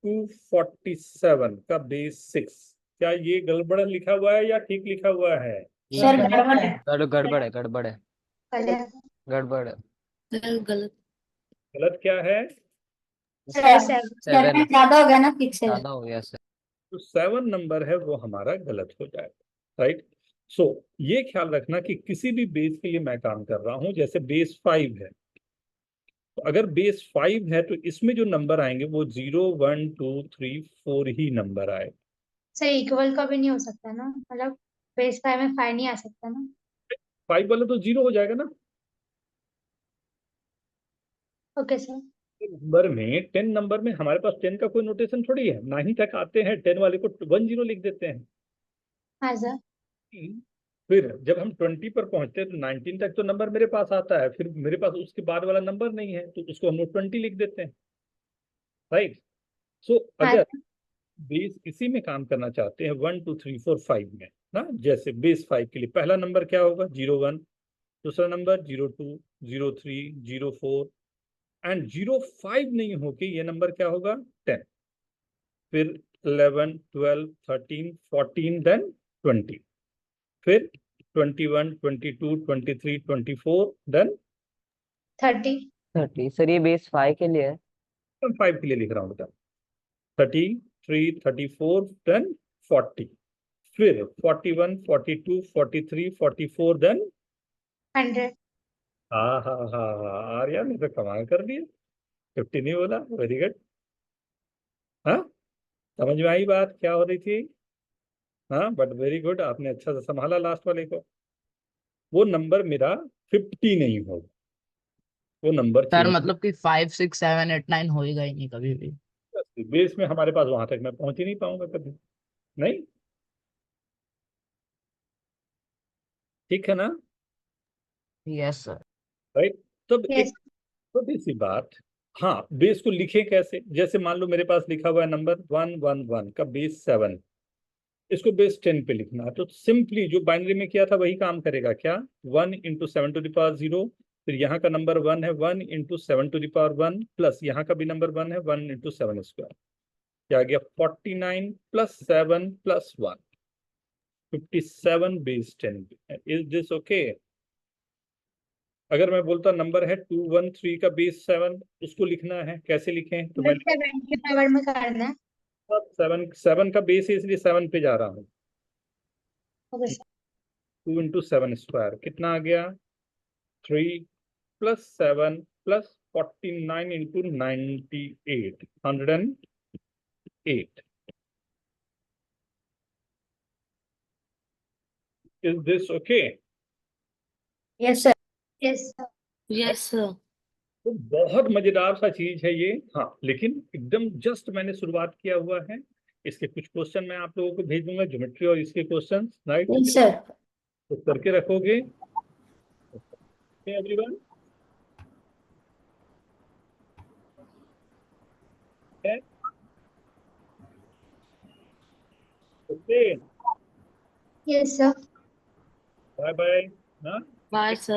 247 का बेस 6, क्या ये गड़बड़ लिखा हुआ है या ठीक लिखा हुआ है?
सर गड़बड़ है।
गड़बड़ है, गड़बड़ है,
गलत
गड़बड़ है।
गलत।
गलत क्या है?
सर 7 ज्यादा हो गया ना, 6 से
ज्यादा हो गया सर।
तो 7 नंबर है वो हमारा गलत हो जाएगा, राइट। सो ये ख्याल रखना कि किसी भी बेस के लिए मैं काम कर रहा हूं, जैसे बेस 5 है, तो अगर बेस 5 है तो इसमें जो नंबर आएंगे वो 0 1 2 3 4 ही नंबर आए।
सर इक्वल का भी नहीं हो सकता ना, मतलब बेस 5 में 5 नहीं आ सकता ना।
5 वाला तो 0 हो जाएगा ना।
Okay sir.
नंबर में 10 नंबर में हमारे पास 10 का कोई नोटेशन थोड़ी है, 9 तक आते हैं, 10 वाले को 1 0 लिख देते हैं।
हाँ सर।
फिर जब हम 20 पर पहुंचते हैं तो 19 तक तो नंबर मेरे पास आता है, फिर मेरे पास उसके बाद वाला नंबर नहीं है तो उसको हम लोग 20 लिख देते हैं, राइट। सो
हाँ
अगर बेस इसी में काम करना चाहते हैं 1 2 3 4 5 में ना, जैसे बेस 5 के लिए पहला नंबर क्या होगा 0 1, दूसरा नंबर 0 2 0 3 0 4 एंड 0 5 नहीं होके ये नंबर क्या होगा 10, फिर 11 12 13 14 देन 20, फिर 21 22 23 24 देन
30।
30 सर, ये बेस 5 के लिए है।
5 के लिए लिख रहा हूँ बेटा, 33 34 देन 40, फिर 41 42 43 44 देन
100।
हाँ हाँ हाँ हाँ, आर्या ने तो कमाल कर दिया, 50 नहीं बोला, वेरी गुड। हाँ, समझ में आई बात क्या हो रही थी? हाँ, बट वेरी गुड, आपने अच्छा से संभाला लास्ट वाले को। वो नंबर मेरा 50 नहीं होगा, वो नंबर
सर
चेंज,
मतलब कि 5 6 7 8 9 होएगा ही नहीं कभी भी।
बेस में हमारे पास वहां तक मैं पहुंच ही नहीं पाऊंगा कभी, नहीं, ठीक है ना,
यस सर।
राइट। तब
यस।
एक छोटी सी बात, हाँ, बेस को लिखें कैसे, जैसे मान लो मेरे पास लिखा हुआ है नंबर 111 का बेस 7, इसको बेस 10 पे लिखना है, तो सिंपली जो बाइनरी में किया था वही काम करेगा, क्या 1 इंटू 7 टू द पावर 0, फिर यहाँ का नंबर 1 है 1 into 7 to the power 1, plus यहाँ का भी नंबर 1 है 1 इंटू 7 स्क्वायर, क्या आ गया 49 plus 7 plus 1, 57 base 10। Is this okay? अगर मैं बोलता नंबर है 213 का बेस 7, उसको लिखना है, कैसे लिखें? तो मैं
7 के पावर में करना है।
7 का बेस है इसलिए 7 पे जा रहा हूँ,
ओके सर।
2 इंटू 7 स्क्वायर कितना आ गया 3 plus 7 plus 49 into 98, 108। Is this okay?
Yes sir.
Yes sir.
Yes sir.
तो बहुत मजेदार सा चीज है ये, हाँ, लेकिन एकदम जस्ट मैंने शुरुआत किया हुआ है। इसके कुछ क्वेश्चन मैं आप लोगों को भेज दूंगा, ज्योमेट्री और इसके क्वेश्चन, राइट,
यस सर।
तो करके रखोगे everyone. Okay,
yes sir.
Bye bye. हाँ
बाय सर।